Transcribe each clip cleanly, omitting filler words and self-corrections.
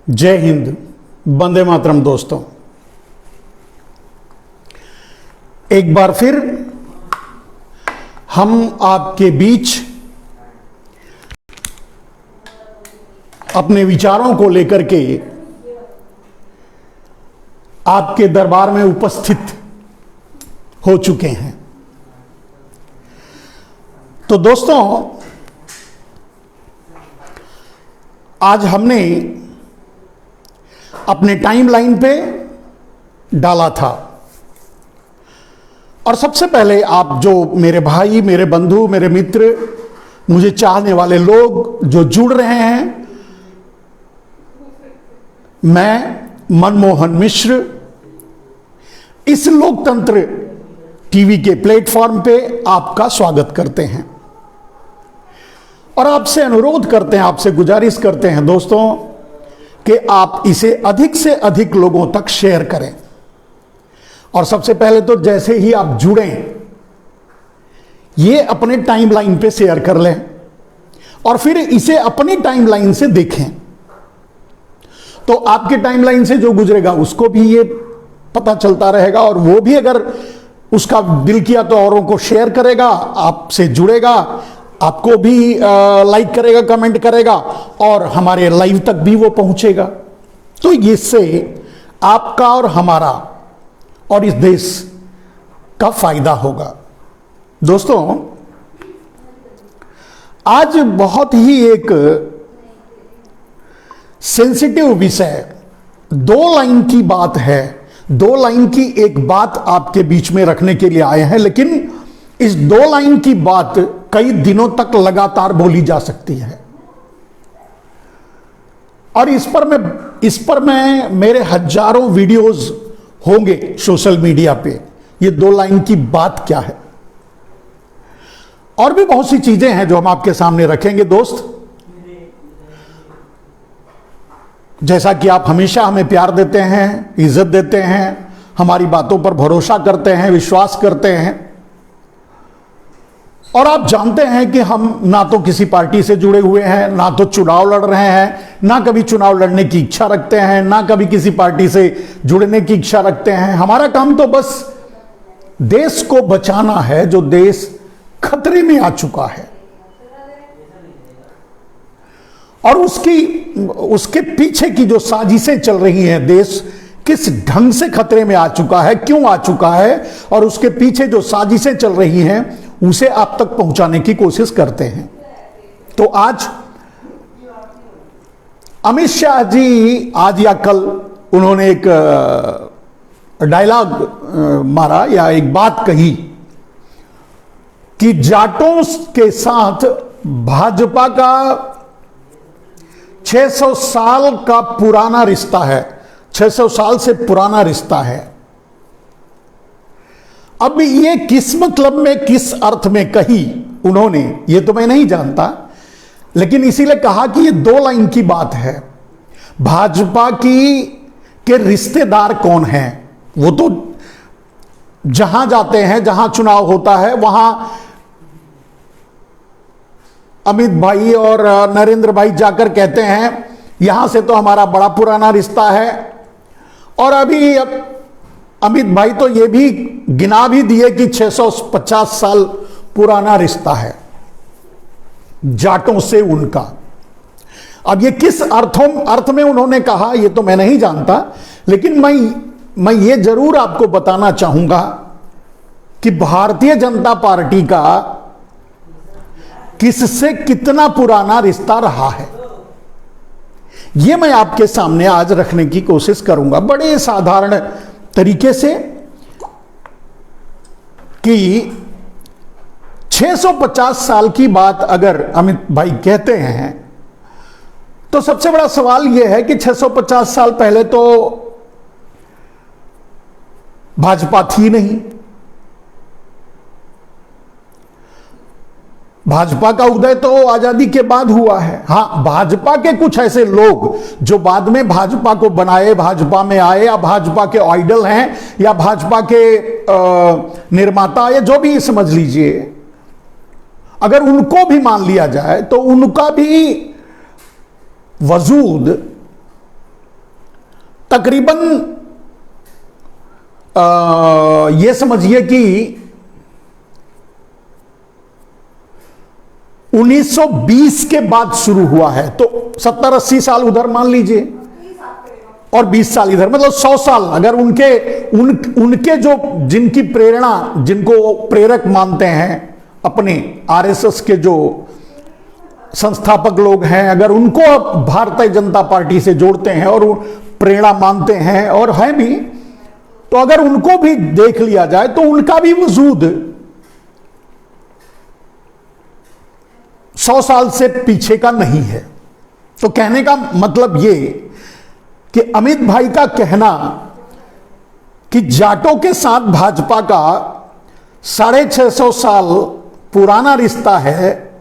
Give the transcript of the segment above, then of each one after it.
जय हिंद, वंदे मातरम। दोस्तों, एक बार फिर हम आपके बीच अपने विचारों को लेकर के आपके दरबार में उपस्थित हो चुके हैं। तो दोस्तों, आज हमने अपने टाइमलाइन पे डाला था और सबसे पहले आप जो मेरे भाई, मेरे बंधु, मेरे मित्र, मुझे चाहने वाले लोग जो जुड़ रहे हैं, मैं मनमोहन मिश्र इस लोकतंत्र टीवी के प्लेटफॉर्म पे आपका स्वागत करते हैं और आपसे अनुरोध करते हैं, आपसे गुजारिश करते हैं दोस्तों कि आप इसे अधिक से अधिक लोगों तक शेयर करें। और सबसे पहले तो जैसे ही आप जुड़ें, ये अपने टाइमलाइन पे शेयर कर लें और फिर इसे अपनी टाइमलाइन से देखें, तो आपके टाइमलाइन से जो गुजरेगा उसको भी ये पता चलता रहेगा और वो भी अगर उसका दिल किया तो औरों को शेयर करेगा, आपसे जुड़ेगा, आपको भी लाइक करेगा, कमेंट करेगा और हमारे लाइव तक भी वो पहुंचेगा। तो इससे आपका और हमारा और इस देश का फायदा होगा। दोस्तों, आज बहुत ही एक सेंसिटिव विषय, दो लाइन की बात है, दो लाइन की एक बात आपके बीच में रखने के लिए आए हैं, लेकिन इस दो लाइन की बात कई दिनों तक लगातार बोली जा सकती है और इस पर मैं मेरे हजारों वीडियोस होंगे सोशल मीडिया पे। ये दो लाइन की बात क्या है और भी बहुत सी चीजें हैं जो हम आपके सामने रखेंगे। दोस्त, जैसा कि आप हमेशा हमें प्यार देते हैं, इज्जत देते हैं, हमारी बातों पर भरोसा करते हैं, विश्वास करते हैं और आप जानते हैं कि हम ना तो किसी पार्टी से जुड़े हुए हैं, ना तो चुनाव लड़ रहे हैं, ना कभी चुनाव लड़ने की इच्छा रखते हैं, ना कभी किसी पार्टी से जुड़ने की इच्छा रखते हैं। हमारा काम तो बस देश को बचाना है, जो देश खतरे में आ चुका है और उसके पीछे की जो साजिशें चल रही हैं, देश किस ढंग से खतरे में आ चुका है, क्यों आ चुका है और उसके पीछे जो साजिशें चल रही हैं उसे आप तक पहुंचाने की कोशिश करते हैं। तो आज अमित शाह जी, आज या कल, उन्होंने एक डायलॉग मारा या एक बात कही कि जाटों के साथ भाजपा का 600 साल का पुराना रिश्ता है, 600 साल से पुराना रिश्ता है। अब ये किस मतलब में, किस अर्थ में कही उन्होंने, ये तो मैं नहीं जानता, लेकिन इसीलिए कहा कि ये दो लाइन की बात है। भाजपा के रिश्तेदार कौन हैं? वो तो जहां जाते हैं, जहां चुनाव होता है, वहां अमित भाई और नरेंद्र भाई जाकर कहते हैं यहां से तो हमारा बड़ा पुराना रिश्ता है। और अभी अमित भाई तो ये भी गिना भी दिए कि 650 साल पुराना रिश्ता है जाटों से उनका। अब ये किस अर्थ में उन्होंने कहा, ये तो मैं नहीं जानता, लेकिन मैं ये जरूर आपको बताना चाहूंगा कि भारतीय जनता पार्टी का किससे कितना पुराना रिश्ता रहा है, ये मैं आपके सामने आज रखने की कोशिश करूंगा बड़े साधारण तरीके से कि 650 साल की बात अगर अमित भाई कहते हैं तो सबसे बड़ा सवाल यह है कि 650 साल पहले तो भाजपा थी नहीं। भाजपा का उदय तो आजादी के बाद हुआ है। हां, भाजपा के कुछ ऐसे लोग जो बाद में भाजपा को बनाए, भाजपा में आए, या भाजपा के आइडल हैं, या भाजपा के निर्माता, या जो भी समझ लीजिए, अगर उनको भी मान लिया जाए तो उनका भी वजूद तकरीबन ये समझिए कि 1920 के बाद शुरू हुआ है, तो 70-80 साल उधर मान लीजिए और 20 साल इधर, मतलब 100 साल। अगर उनके जो जिनकी प्रेरणा, जिनको प्रेरक मानते हैं, अपने आरएसएस के जो संस्थापक लोग हैं, अगर उनको भारतीय जनता पार्टी से जोड़ते हैं और प्रेरणा मानते हैं और हैं भी, तो अगर उनको भी देख लिया जाए तो उनका भी वजूद 100 साल से पीछे का नहीं है। तो कहने का मतलब ये कि अमित भाई का कहना कि जाटों के साथ भाजपा का 650 साल पुराना रिश्ता है,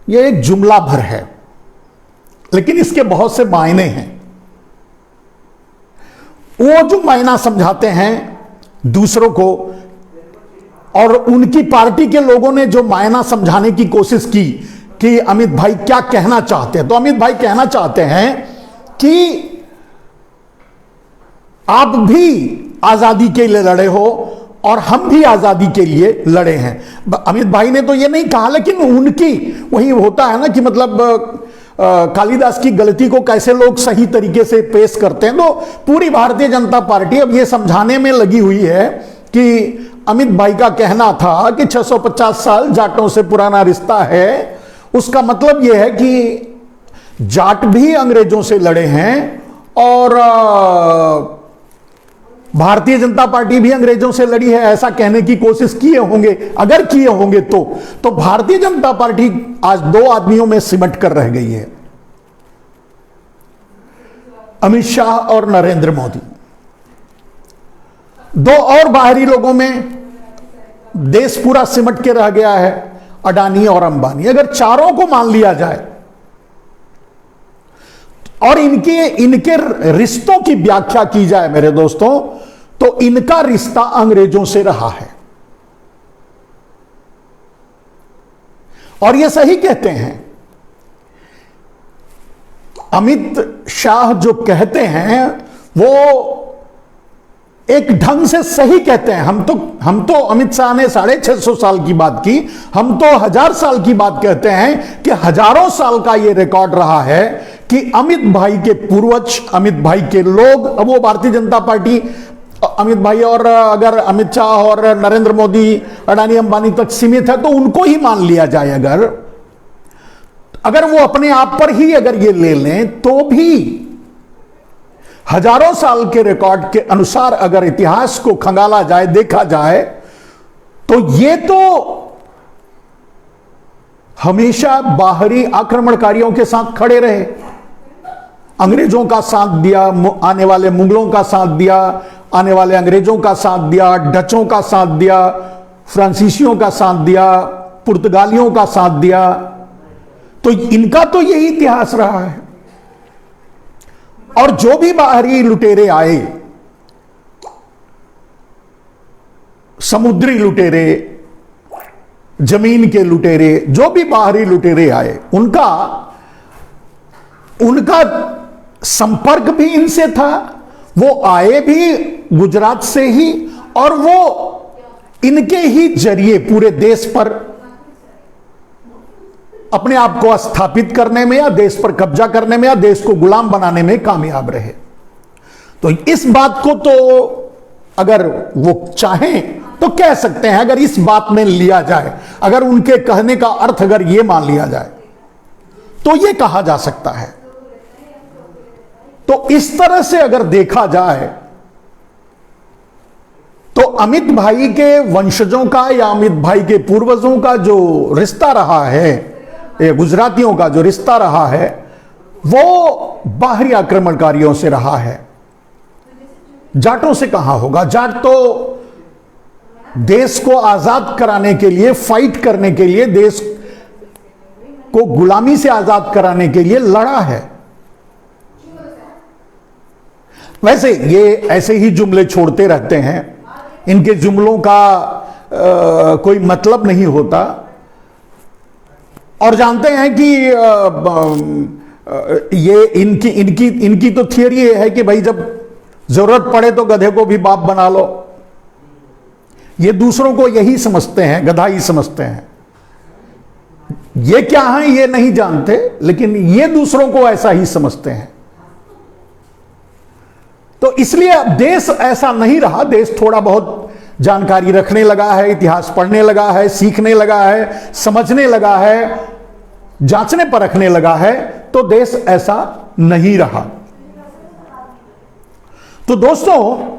यह एक जुमला भर है, लेकिन इसके बहुत से मायने हैं। वो जो मायना समझाते हैं दूसरों को, और उनकी पार्टी के लोगों ने जो मायना समझाने की कोशिश की कि अमित भाई क्या कहना चाहते हैं, तो अमित भाई कहना चाहते हैं कि आप भी आजादी के लिए लड़े हो और हम भी आजादी के लिए लड़े हैं। अमित भाई ने तो ये नहीं कहा, लेकिन उनकी वही होता है ना कि मतलब कालिदास की गलती को कैसे लोग सही तरीके से पेश करते हैं। तो पूरी भारतीय जनता पार्टी अब ये समझाने में लगी हुई है कि अमित भाई का कहना था कि 650 साल जाटों से पुराना रिश्ता है, उसका मतलब यह है कि जाट भी अंग्रेजों से लड़े हैं और भारतीय जनता पार्टी भी अंग्रेजों से लड़ी है, ऐसा कहने की कोशिश किए होंगे। अगर किए होंगे तो भारतीय जनता पार्टी आज दो आदमियों में सिमट कर रह गई है, अमित शाह और नरेंद्र मोदी। दो और बाहरी लोगों में देश पूरा सिमट के रह गया है, अडानी और अंबानी। अगर चारों को मान लिया जाए और इनके रिश्तों की व्याख्या की जाए मेरे दोस्तों, तो इनका रिश्ता अंग्रेजों से रहा है। और ये सही कहते हैं, अमित शाह जो कहते हैं वो एक ढंग से सही कहते हैं। हम तो अमित शाह ने 650 साल की बात की, हम तो 1000 साल की बात कहते हैं कि हजारों साल का यह रिकॉर्ड रहा है कि अमित भाई के पूर्वज, अमित भाई के लोग, अब वो भारतीय जनता पार्टी अमित भाई और अगर अमित शाह और नरेंद्र मोदी, अडानी अंबानी तक सीमित है तो उनको ही मान लिया जाए। अगर वो अपने आप पर ही अगर ये ले लें तो भी हजारों साल के रिकॉर्ड के अनुसार अगर इतिहास को खंगाला जाए, देखा जाए, तो ये तो हमेशा बाहरी आक्रमणकारियों के साथ खड़े रहे। अंग्रेजों का साथ दिया, आने वाले मुगलों का साथ दिया, आने वाले अंग्रेजों का साथ दिया, डचों का साथ दिया, फ्रांसीसियों का साथ दिया, पुर्तगालियों का साथ दिया। तो इनका तो यही इतिहास रहा है। और जो भी बाहरी लुटेरे आए, समुद्री लुटेरे, जमीन के लुटेरे, जो भी बाहरी लुटेरे आए, उनका संपर्क भी इनसे था। वो आए भी गुजरात से ही और वो इनके ही जरिए पूरे देश पर अपने आप को स्थापित करने में या देश पर कब्जा करने में या देश को गुलाम बनाने में कामयाब रहे। तो इस बात को तो अगर वो चाहें तो कह सकते हैं, अगर इस बात में लिया जाए, अगर उनके कहने का अर्थ अगर ये मान लिया जाए तो ये कहा जा सकता है। तो इस तरह से अगर देखा जाए तो अमित भाई के वंशजों का या अमित भाई के पूर्वजों का जो रिश्ता रहा है, ये गुजरातियों का जो रिश्ता रहा है, वो बाहरी आक्रमणकारियों से रहा है। जाटों से कहां होगा? जाट तो देश को आजाद कराने के लिए, फाइट करने के लिए, देश को गुलामी से आजाद कराने के लिए लड़ा है। वैसे ये ऐसे ही जुमले छोड़ते रहते हैं, इनके जुमलों का कोई मतलब नहीं होता। और जानते हैं कि ये इनकी तो थियरी है कि भाई जब जरूरत पड़े तो गधे को भी बाप बना लो। ये दूसरों को यही समझते हैं, गधा ही समझते हैं। ये क्या है ये नहीं जानते, लेकिन ये दूसरों को ऐसा ही समझते हैं। तो इसलिए अब देश ऐसा नहीं रहा। देश थोड़ा बहुत जानकारी रखने लगा है, इतिहास पढ़ने लगा है, सीखने लगा है, समझने लगा है, जांचने परखने लगा है। तो देश ऐसा नहीं रहा। तो दोस्तों,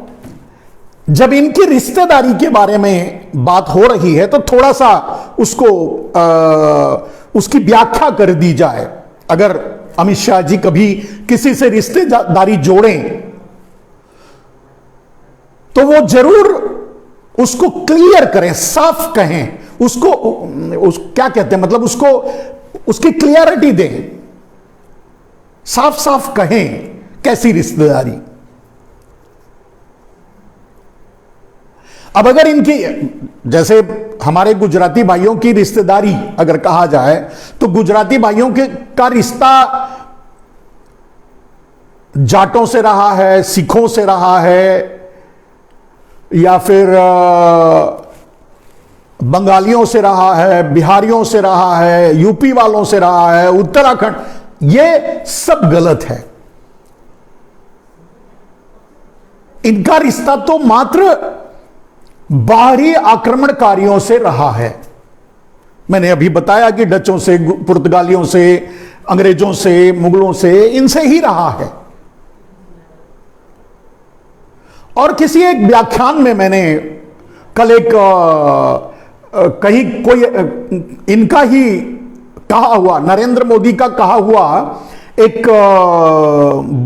जब इनकी रिश्तेदारी के बारे में बात हो रही है तो थोड़ा सा उसकी व्याख्या कर दी जाए। अगर अमित शाह जी कभी किसी से रिश्तेदारी जोड़ें तो वो जरूर उसको क्लियर करें, साफ कहें, क्या कहते हैं, मतलब उसकी क्लियरिटी दें, साफ साफ कहें कैसी रिश्तेदारी। अब अगर इनकी, जैसे हमारे गुजराती भाइयों की रिश्तेदारी अगर कहा जाए तो गुजराती भाइयों का रिश्ता जाटों से रहा है, सिखों से रहा है, या फिर बंगालियों से रहा है, बिहारियों से रहा है, यूपी वालों से रहा है, उत्तराखंड, ये सब गलत है। इनका रिश्ता तो मात्र बाहरी आक्रमणकारियों से रहा है। मैंने अभी बताया कि डचों से, पुर्तगालियों से, अंग्रेजों से, मुगलों से, इनसे ही रहा है। और किसी एक व्याख्यान में मैंने कल एक कहीं कोई इनका ही कहा हुआ, नरेंद्र मोदी का कहा हुआ एक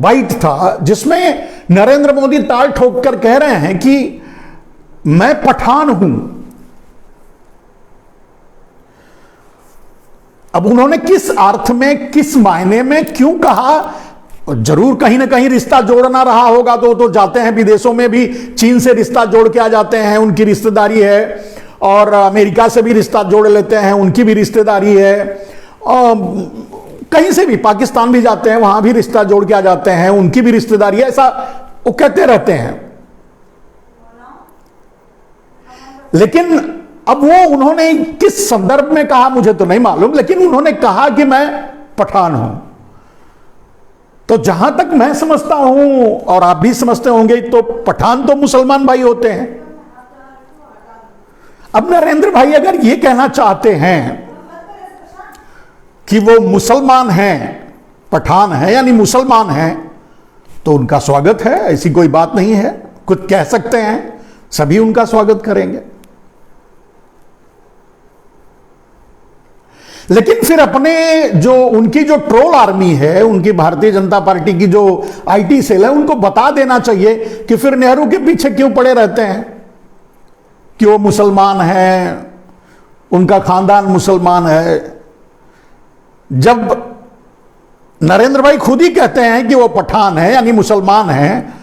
बाइट था जिसमें नरेंद्र मोदी ताल ठोक कर कह रहे हैं कि मैं पठान हूं। अब उन्होंने किस अर्थ में, किस मायने में, क्यों कहा, जरूर कहीं ना कहीं रिश्ता जोड़ना रहा होगा। तो जाते हैं विदेशों में भी, चीन से रिश्ता जोड़ के आ जाते हैं, उनकी रिश्तेदारी है, और अमेरिका से भी रिश्ता जोड़ लेते हैं, उनकी भी रिश्तेदारी है, और कहीं से भी, पाकिस्तान भी जाते हैं, वहां भी रिश्ता जोड़ के आ जाते हैं, उनकी भी रिश्तेदारी है, ऐसा वो कहते रहते हैं। लेकिन अब वो उन्होंने किस संदर्भ में कहा मुझे तो नहीं मालूम, लेकिन उन्होंने कहा कि मैं पठान हूं। तो जहां तक मैं समझता हूं और आप भी समझते होंगे, तो पठान तो मुसलमान भाई होते हैं। अब नरेंद्र भाई अगर ये कहना चाहते हैं कि वो मुसलमान हैं, पठान है यानी मुसलमान हैं, तो उनका स्वागत है, ऐसी कोई बात नहीं है। कुछ कह सकते हैं, सभी उनका स्वागत करेंगे। लेकिन फिर अपने जो उनकी जो ट्रोल आर्मी है, उनकी भारतीय जनता पार्टी की जो आईटी सेल है, उनको बता देना चाहिए कि फिर नेहरू के पीछे क्यों पड़े रहते हैं, कि वो मुसलमान हैं, उनका खानदान मुसलमान है। जब नरेंद्र भाई खुद ही कहते हैं कि वो पठान है यानी मुसलमान हैं,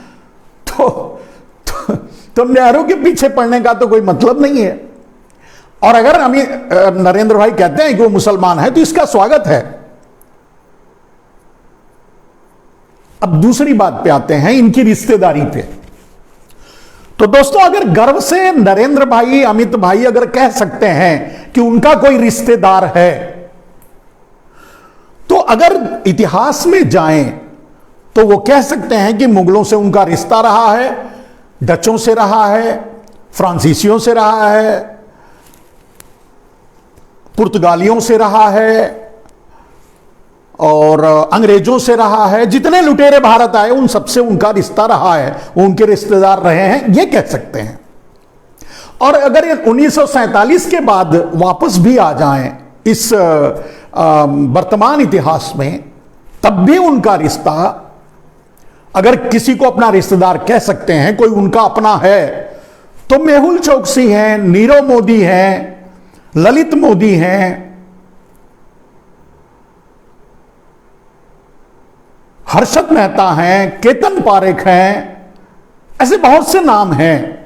तो नेहरू के पीछे पड़ने का तो कोई मतलब नहीं है। और अगर हमें नरेंद्र भाई कहते हैं कि वो मुसलमान है तो इसका स्वागत है। अब दूसरी बात पे आते हैं, इनकी रिश्तेदारी पे। तो दोस्तों, अगर गर्व से नरेंद्र भाई, अमित भाई अगर कह सकते हैं कि उनका कोई रिश्तेदार है, तो अगर इतिहास में जाएं तो वो कह सकते हैं कि मुगलों से उनका रिश्ता रहा है, डचों से रहा है, फ्रांसीसियों से रहा है, पुर्तगालियों से रहा है, और अंग्रेजों से रहा है। जितने लुटेरे भारत आए उन सबसे उनका रिश्ता रहा है, वो उनके रिश्तेदार रहे हैं, ये कह सकते हैं। और अगर 1947 के बाद वापस भी आ जाएं इस वर्तमान इतिहास में, तब भी उनका रिश्ता, अगर किसी को अपना रिश्तेदार कह सकते हैं, कोई उनका अपना है, तो मेहुल चोकसी हैं, नीरव मोदी हैं, ललित मोदी हैं, हर्षद मेहता हैं, केतन पारेख हैं, ऐसे बहुत से नाम हैं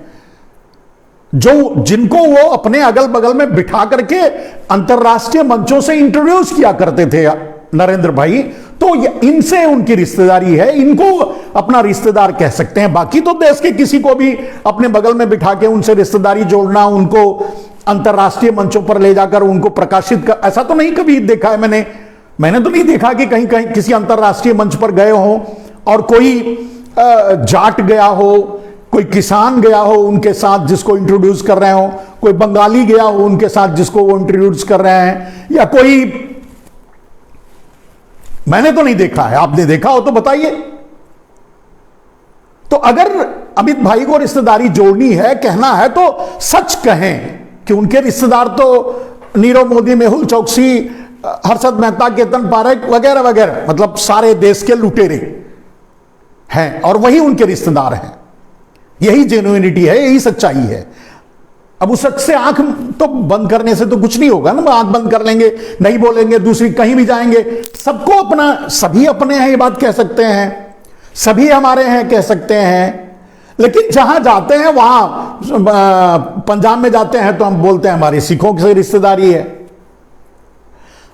जिनको वो अपने अगल बगल में बिठा करके अंतरराष्ट्रीय मंचों से इंट्रोड्यूस किया करते थे नरेंद्र भाई। तो इनसे उनकी रिश्तेदारी है, इनको अपना रिश्तेदार कह सकते हैं। बाकी तो देश के किसी को भी अपने बगल में बिठा के उनसे रिश्तेदारी जोड़ना, उनको अंतर्राष्ट्रीय मंचों पर ले जाकर उनको प्रकाशित कर, ऐसा तो नहीं कभी देखा है मैंने तो नहीं देखा कि कहीं कहीं किसी अंतर्राष्ट्रीय मंच पर गए हों और कोई जाट गया हो, कोई किसान गया हो उनके साथ जिसको इंट्रोड्यूस कर रहे हो, कोई बंगाली गया हो उनके साथ जिसको वो इंट्रोड्यूस कर रहे हैं, या कोई, मैंने तो नहीं देखा है। आपने देखा हो तो बताइए। तो अगर अमित भाई को रिश्तेदारी जोड़नी है, कहना है, तो सच कहें कि उनके रिश्तेदार तो नीरव मोदी, मेहुल चौकसी, हर्षद मेहता, केतन पारेख वगैरह वगैरह, मतलब सारे देश के लुटेरे हैं और वही उनके रिश्तेदार हैं। यही जेन्युइनिटी है, यही सच्चाई है। अब उस सच से आंख तो बंद करने से तो कुछ नहीं होगा ना। आंख बंद कर लेंगे, नहीं बोलेंगे, दूसरी कहीं भी जाएंगे, सबको अपना, सभी अपने हैं ये बात कह सकते हैं, सभी हमारे हैं कह सकते हैं। लेकिन जहां जाते हैं वहां, पंजाब में जाते हैं तो हम बोलते हैं हमारे सिखों से रिश्तेदारी है।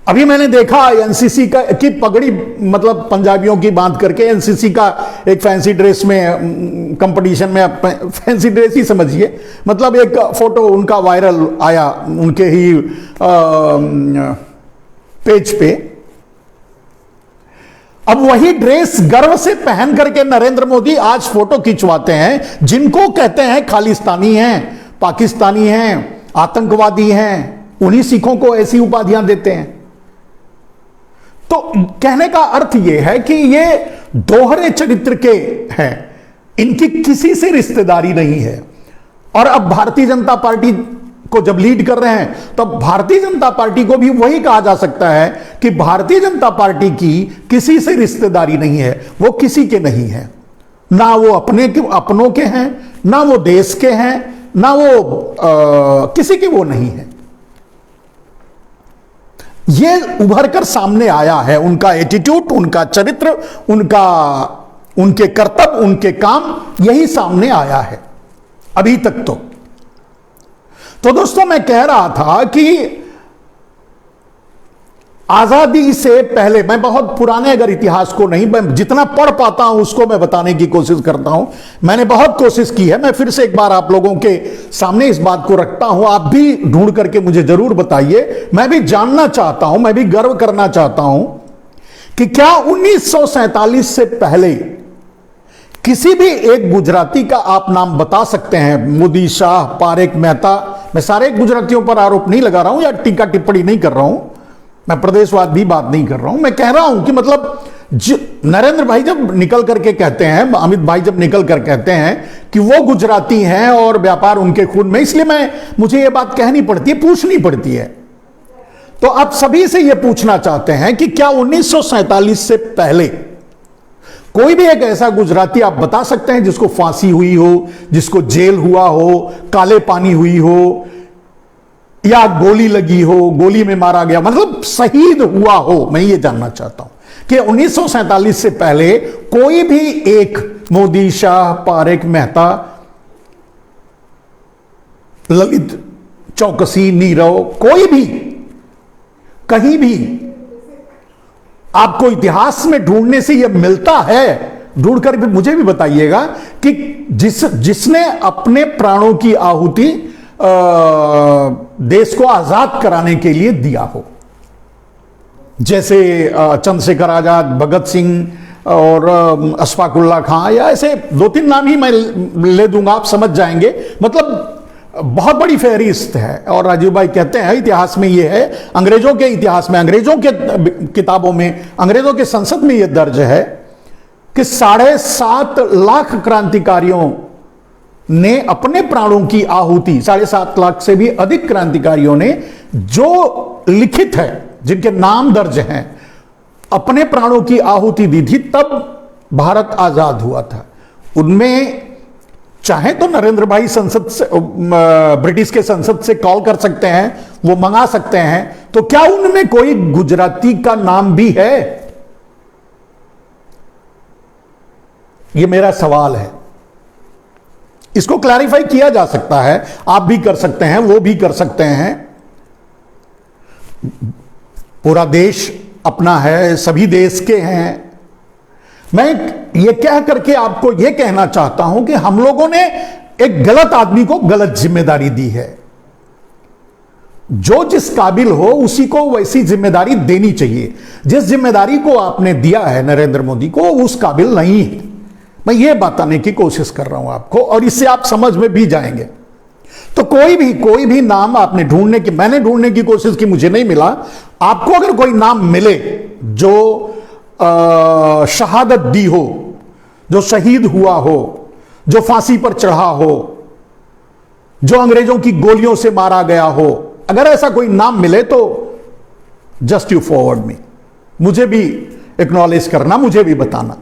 अभी मैंने देखा एनसीसी की पगड़ी, मतलब पंजाबियों की बांध करके एनसीसी का एक फैंसी ड्रेस में कंपटीशन में, फैंसी ड्रेस ही समझिए, मतलब एक फोटो उनका वायरल आया उनके ही पेज पे। अब वही ड्रेस गर्व से पहन करके नरेंद्र मोदी आज फोटो खिंचवाते हैं जिनको कहते हैं खालिस्तानी हैं, पाकिस्तानी हैं, आतंकवादी हैं, उन्हीं सिखों को ऐसी उपाधियां देते हैं। तो कहने का अर्थ यह है कि ये दोहरे चरित्र के हैं, इनकी किसी से रिश्तेदारी नहीं है। और अब भारतीय जनता पार्टी को जब लीड कर रहे हैं तो भारतीय जनता पार्टी को भी वही कहा जा सकता है कि भारतीय जनता पार्टी की किसी से रिश्तेदारी नहीं है, वो किसी के नहीं है, ना वो अपनों के हैं, ना वो देश के हैं, ना वो किसी के वो नहीं है। ये उभर कर सामने आया है, उनका एटीट्यूड, उनका चरित्र, उनके कर्तव्य, उनके काम, यही सामने आया है अभी तक। तो दोस्तों मैं कह रहा था कि आजादी से पहले, मैं बहुत पुराने अगर इतिहास को नहीं, मैं जितना पढ़ पाता हूं उसको मैं बताने की कोशिश करता हूं। मैंने बहुत कोशिश की है, मैं फिर से एक बार आप लोगों के सामने इस बात को रखता हूं। आप भी ढूंढ करके मुझे जरूर बताइए, मैं भी जानना चाहता हूं, मैं भी गर्व करना चाहता हूं कि क्या 1947 से पहले किसी भी एक गुजराती का आप नाम बता सकते हैं? मोदी, शाह, पारेख, मेहता, मैं सारे गुजरातियों पर आरोप नहीं लगा रहा हूं या टीका टिप्पणी नहीं कर रहा हूं, मैं प्रदेशवाद भी बात नहीं कर रहा हूं। मैं कह रहा हूं कि मतलब नरेंद्र भाई जब निकल करके कहते हैं, अमित भाई जब निकल कर कहते हैं कि वो गुजराती हैं और व्यापार उनके खून में, इसलिए मुझे ये बात कहनी पड़ती है, पूछनी पड़ती है। तो आप सभी से ये पूछना चाहते हैं कि क्या 1947 से पहले कोई भी एक ऐसा गुजराती आप बता सकते हैं जिसको फांसी हुई हो, जिसको जेल हुआ हो, काले पानी हुई हो, या गोली लगी हो, गोली में मारा गया, मतलब शहीद हुआ हो? मैं ये जानना चाहता हूं कि 1947 से पहले कोई भी एक मोदी, शाह, पारेख, मेहता, ललित, चौकसी, नीरव, कोई भी कहीं भी आपको इतिहास में ढूंढने से यह मिलता है? ढूंढ कर भी मुझे भी बताइएगा कि जिसने अपने प्राणों की आहुति देश को आजाद कराने के लिए दिया हो, जैसे चंद्रशेखर आजाद, भगत सिंह और अशफाकुल्ला खां, या ऐसे 2-3 नाम ही मैं ले दूंगा, आप समझ जाएंगे। मतलब बहुत बड़ी फहरिस्त है। और राजीव भाई कहते हैं इतिहास में ये है, अंग्रेजों के इतिहास में, अंग्रेजों के किताबों में, अंग्रेजों के संसद में यह दर्ज है कि 7.5 लाख क्रांतिकारियों ने अपने प्राणों की आहुति, 7.5 लाख से भी अधिक क्रांतिकारियों ने, जो लिखित है, जिनके नाम दर्ज हैं, अपने प्राणों की आहुति दी थी, तब भारत आजाद हुआ था। उनमें चाहे तो नरेंद्र भाई संसद से, ब्रिटिश के संसद से कॉल कर सकते हैं, वो मंगा सकते हैं, तो क्या उनमें कोई गुजराती का नाम भी है? ये मेरा सवाल है। इसको क्लैरिफाई किया जा सकता है, आप भी कर सकते हैं, वो भी कर सकते हैं। पूरा देश अपना है, सभी देश के हैं। मैं यह कह करके आपको यह कहना चाहता हूं कि हम लोगों ने एक गलत आदमी को गलत जिम्मेदारी दी है। जो जिस काबिल हो उसी को वैसी जिम्मेदारी देनी चाहिए। जिस जिम्मेदारी को आपने दिया है नरेंद्र मोदी को, उस काबिल नहीं है। मैं ये बताने की कोशिश कर रहा हूं आपको, और इससे आप समझ में भी जाएंगे। तो कोई भी नाम आपने मैंने ढूंढने की कोशिश की, मुझे नहीं मिला। आपको अगर कोई नाम मिले जो शहादत दी हो, जो शहीद हुआ हो, जो फांसी पर चढ़ा हो, जो अंग्रेजों की गोलियों से मारा गया हो, अगर ऐसा कोई नाम मिले तो जस्ट यू फॉरवर्ड मी, मुझे भी एक्नॉलेज करना, मुझे भी बताना।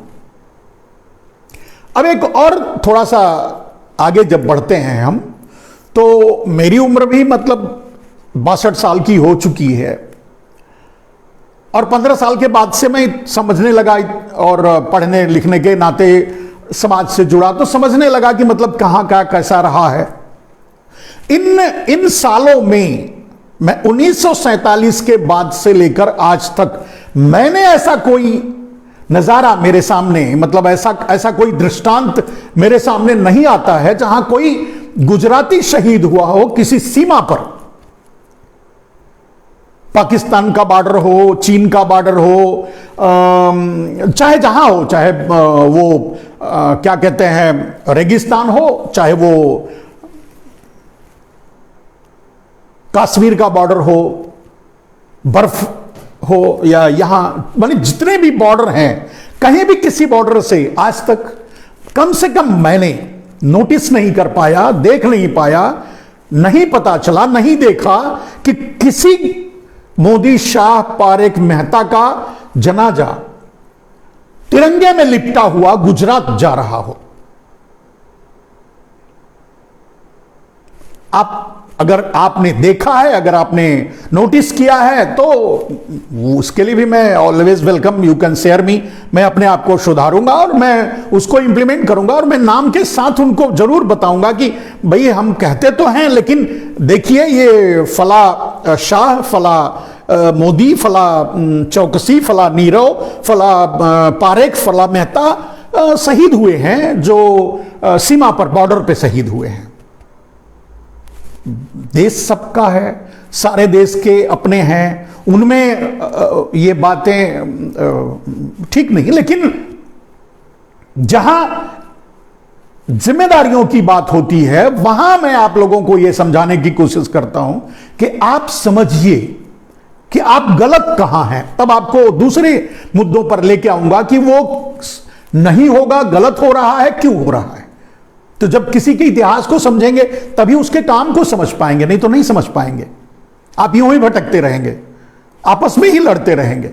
अब एक और थोड़ा सा आगे जब बढ़ते हैं हम, तो मेरी उम्र भी मतलब 62 साल की हो चुकी है, और 15 साल के बाद से मैं समझने लगा, और पढ़ने लिखने के नाते समाज से जुड़ा, तो समझने लगा कि मतलब कहां क्या कैसा रहा है। इन सालों में मैं 1947 के बाद से लेकर आज तक मैंने ऐसा कोई नजारा मेरे सामने, मतलब ऐसा कोई दृष्टांत मेरे सामने नहीं आता है जहां कोई गुजराती शहीद हुआ हो किसी सीमा पर। पाकिस्तान का बॉर्डर हो, चीन का बॉर्डर हो, चाहे जहां हो, चाहे वो क्या कहते हैं रेगिस्तान हो, चाहे वो कश्मीर का बॉर्डर हो, बर्फ हो, या यहां माने जितने भी बॉर्डर हैं, कहीं भी किसी बॉर्डर से आज तक कम से कम मैंने नोटिस नहीं कर पाया, देख नहीं पाया, नहीं पता चला, नहीं देखा कि किसी मोदी, शाह, पारेख, मेहता का जनाजा तिरंगे में लिपटा हुआ गुजरात जा रहा हो। अगर आपने देखा है, अगर आपने नोटिस किया है, तो उसके लिए भी मैं always welcome, you can share me. मैं अपने आप को सुधारूंगा और मैं उसको इंप्लीमेंट करूंगा, और मैं नाम के साथ उनको जरूर बताऊंगा कि भाई हम कहते तो हैं, लेकिन देखिए ये फला शाह, फला मोदी, फला चौकसी, फला नीरव, फला पारेख, फला मेहता शहीद हुए हैं, जो सीमा पर बॉर्डर पे शहीद हुए हैं। देश सबका है, सारे देश के अपने हैं, उनमें ये बातें ठीक नहीं, लेकिन जहां जिम्मेदारियों की बात होती है वहां मैं आप लोगों को यह समझाने की कोशिश करता हूं कि आप समझिए कि आप गलत कहां हैं। तब आपको दूसरे मुद्दों पर लेके आऊंगा कि वो नहीं होगा, गलत हो रहा है, क्यों हो रहा है। तो जब किसी के इतिहास को समझेंगे तभी उसके काम को समझ पाएंगे, नहीं तो नहीं समझ पाएंगे। आप यूं ही भटकते रहेंगे, आपस में ही लड़ते रहेंगे।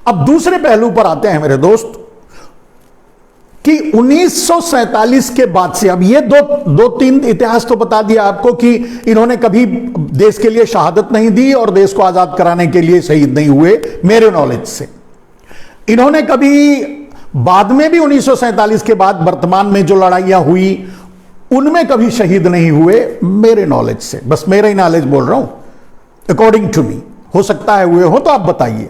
अब दूसरे पहलू पर आते हैं मेरे दोस्त, कि 1947 के बाद से, अब ये दो तीन इतिहास तो बता दिया आपको कि इन्होंने कभी देश के लिए शहादत नहीं दी और देश को आजाद कराने के लिए शहीद नहीं हुए मेरे नॉलेज से। इन्होंने कभी बाद में भी 1947 के बाद वर्तमान में जो लड़ाइयां हुई उनमें कभी शहीद नहीं हुए मेरे नॉलेज से। बस मेरा ही नॉलेज बोल रहा हूं, अकॉर्डिंग टू मी। हो सकता है हुए हो तो आप बताइए।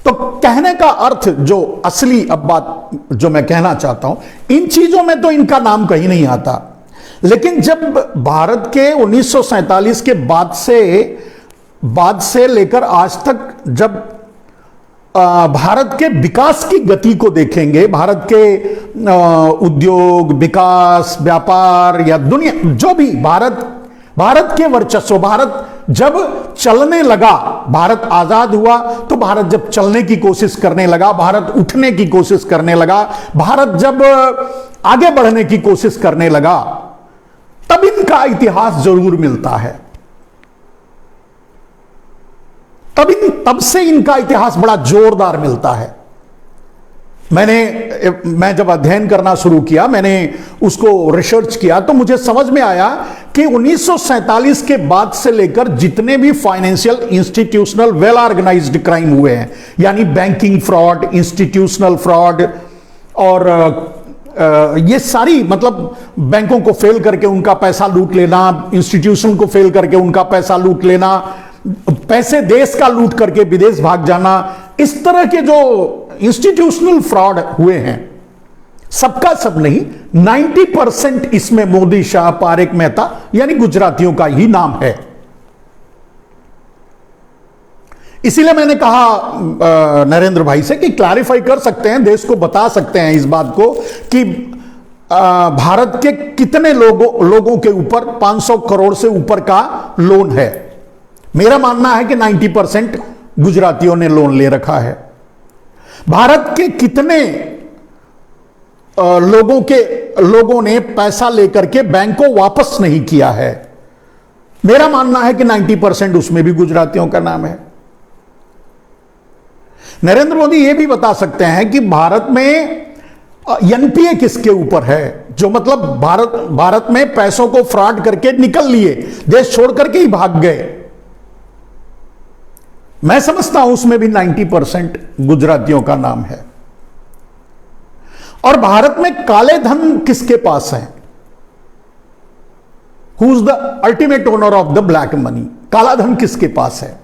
तो कहने का अर्थ, जो असली अब बात जो मैं कहना चाहता हूं, इन चीजों में तो इनका नाम कहीं नहीं आता। लेकिन जब भारत के 1947 के बाद से लेकर आज तक जब भारत के विकास की गति को देखेंगे, भारत के उद्योग, विकास, व्यापार या दुनिया, जो भी भारत के वर्चस्व, भारत जब चलने लगा, भारत आजाद हुआ तो भारत जब चलने की कोशिश करने लगा, भारत उठने की कोशिश करने लगा, भारत जब आगे बढ़ने की कोशिश करने लगा, तब इनका इतिहास जरूर मिलता है। तब से इनका इतिहास बड़ा जोरदार मिलता है। मैं जब अध्ययन करना शुरू किया, मैंने उसको रिसर्च किया, तो मुझे समझ में आया कि 1947 के बाद से लेकर जितने भी financial, institutional, well organised crime हुए हैं, यानी बैंकिंग फ्रॉड, इंस्टीट्यूशनल फ्रॉड, और ये सारी, मतलब बैंकों को फेल करके उनका पैसा लूट लेना, इंस्टीट्यूशन को फेल करके उनका पैसा लूट लेना, पैसे देश का लूट करके विदेश भाग जाना, इस तरह के जो इंस्टीट्यूशनल फ्रॉड हुए हैं, सबका सब नहीं, 90% इसमें मोदी, शाह, पारेख, मेहता यानी गुजरातियों का ही नाम है। इसीलिए मैंने कहा नरेंद्र भाई से कि क्लैरिफाई कर सकते हैं, देश को बता सकते हैं इस बात को कि भारत के कितने लोगों के ऊपर 500 करोड़ से ऊपर का लोन है। मेरा मानना है कि 90% गुजरातियों ने लोन ले रखा है। भारत के कितने लोगों ने पैसा लेकर के बैंक को वापस नहीं किया है, मेरा मानना है कि 90% उसमें भी गुजरातियों का नाम है। नरेंद्र मोदी यह भी बता सकते हैं कि भारत में एनपीए किसके ऊपर है, जो मतलब भारत में पैसों को फ्रॉड करके निकल लिए, देश छोड़ करके ही भाग गए। मैं समझता हूं उसमें भी 90% गुजरातियों का नाम है। और भारत में काले धन किसके पास है? Who is the ultimate owner of the black money? काला धन किसके पास है?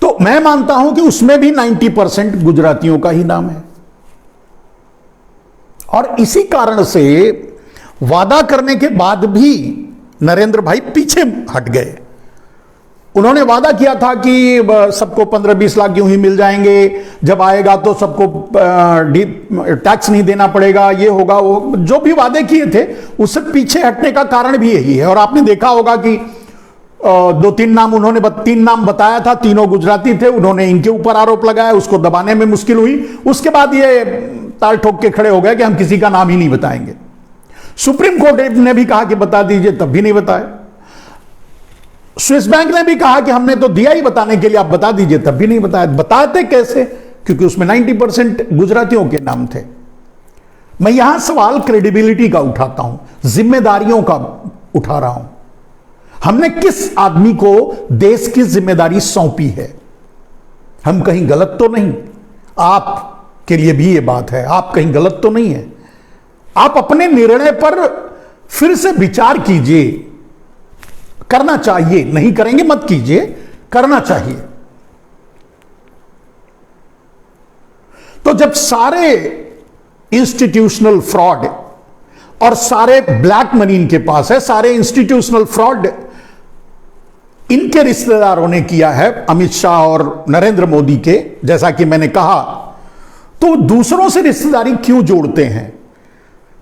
तो मैं मानता हूं कि उसमें भी 90% गुजरातियों का ही नाम है। और इसी कारण से वादा करने के बाद भी नरेंद्र भाई पीछे हट गए। उन्होंने वादा किया था कि सबको 15-20 लाख यूं ही मिल जाएंगे, जब आएगा तो सबको टैक्स नहीं देना पड़ेगा, ये होगा, वो जो भी वादे किए थे उससे पीछे हटने का कारण भी यही है। और आपने देखा होगा कि 2-3 नाम उन्होंने 3 नाम बताया था, तीनों गुजराती थे, उन्होंने इनके ऊपर आरोप लगाया, उसको दबाने में मुश्किल हुई, उसके बाद ये ताल ठोक के खड़े हो गए कि हम किसी का नाम ही नहीं बताएंगे। सुप्रीम कोर्ट ने भी कहा कि बता दीजिए, तब भी नहीं बताए। स्विस बैंक ने भी कहा कि हमने तो दिया ही बताने के लिए, आप बता दीजिए, तब भी नहीं बताया। बताते कैसे? क्योंकि उसमें 90% गुजरातियों के नाम थे। मैं यहां सवाल क्रेडिबिलिटी का उठाता हूं, जिम्मेदारियों का उठा रहा हूं। हमने किस आदमी को देश की जिम्मेदारी सौंपी है? हम कहीं गलत तो नहीं? आप के लिए भी यह बात है, आप कहीं गलत तो नहीं है? आप अपने निर्णय पर फिर से विचार कीजिए। करना चाहिए, नहीं करेंगे मत कीजिए, करना चाहिए। तो जब सारे इंस्टीट्यूशनल फ्रॉड और सारे ब्लैक मनी इनके पास है, सारे इंस्टीट्यूशनल फ्रॉड इनके रिश्तेदारों ने किया है, अमित शाह और नरेंद्र मोदी के, जैसा कि मैंने कहा, तो दूसरों से रिश्तेदारी क्यों जोड़ते हैं?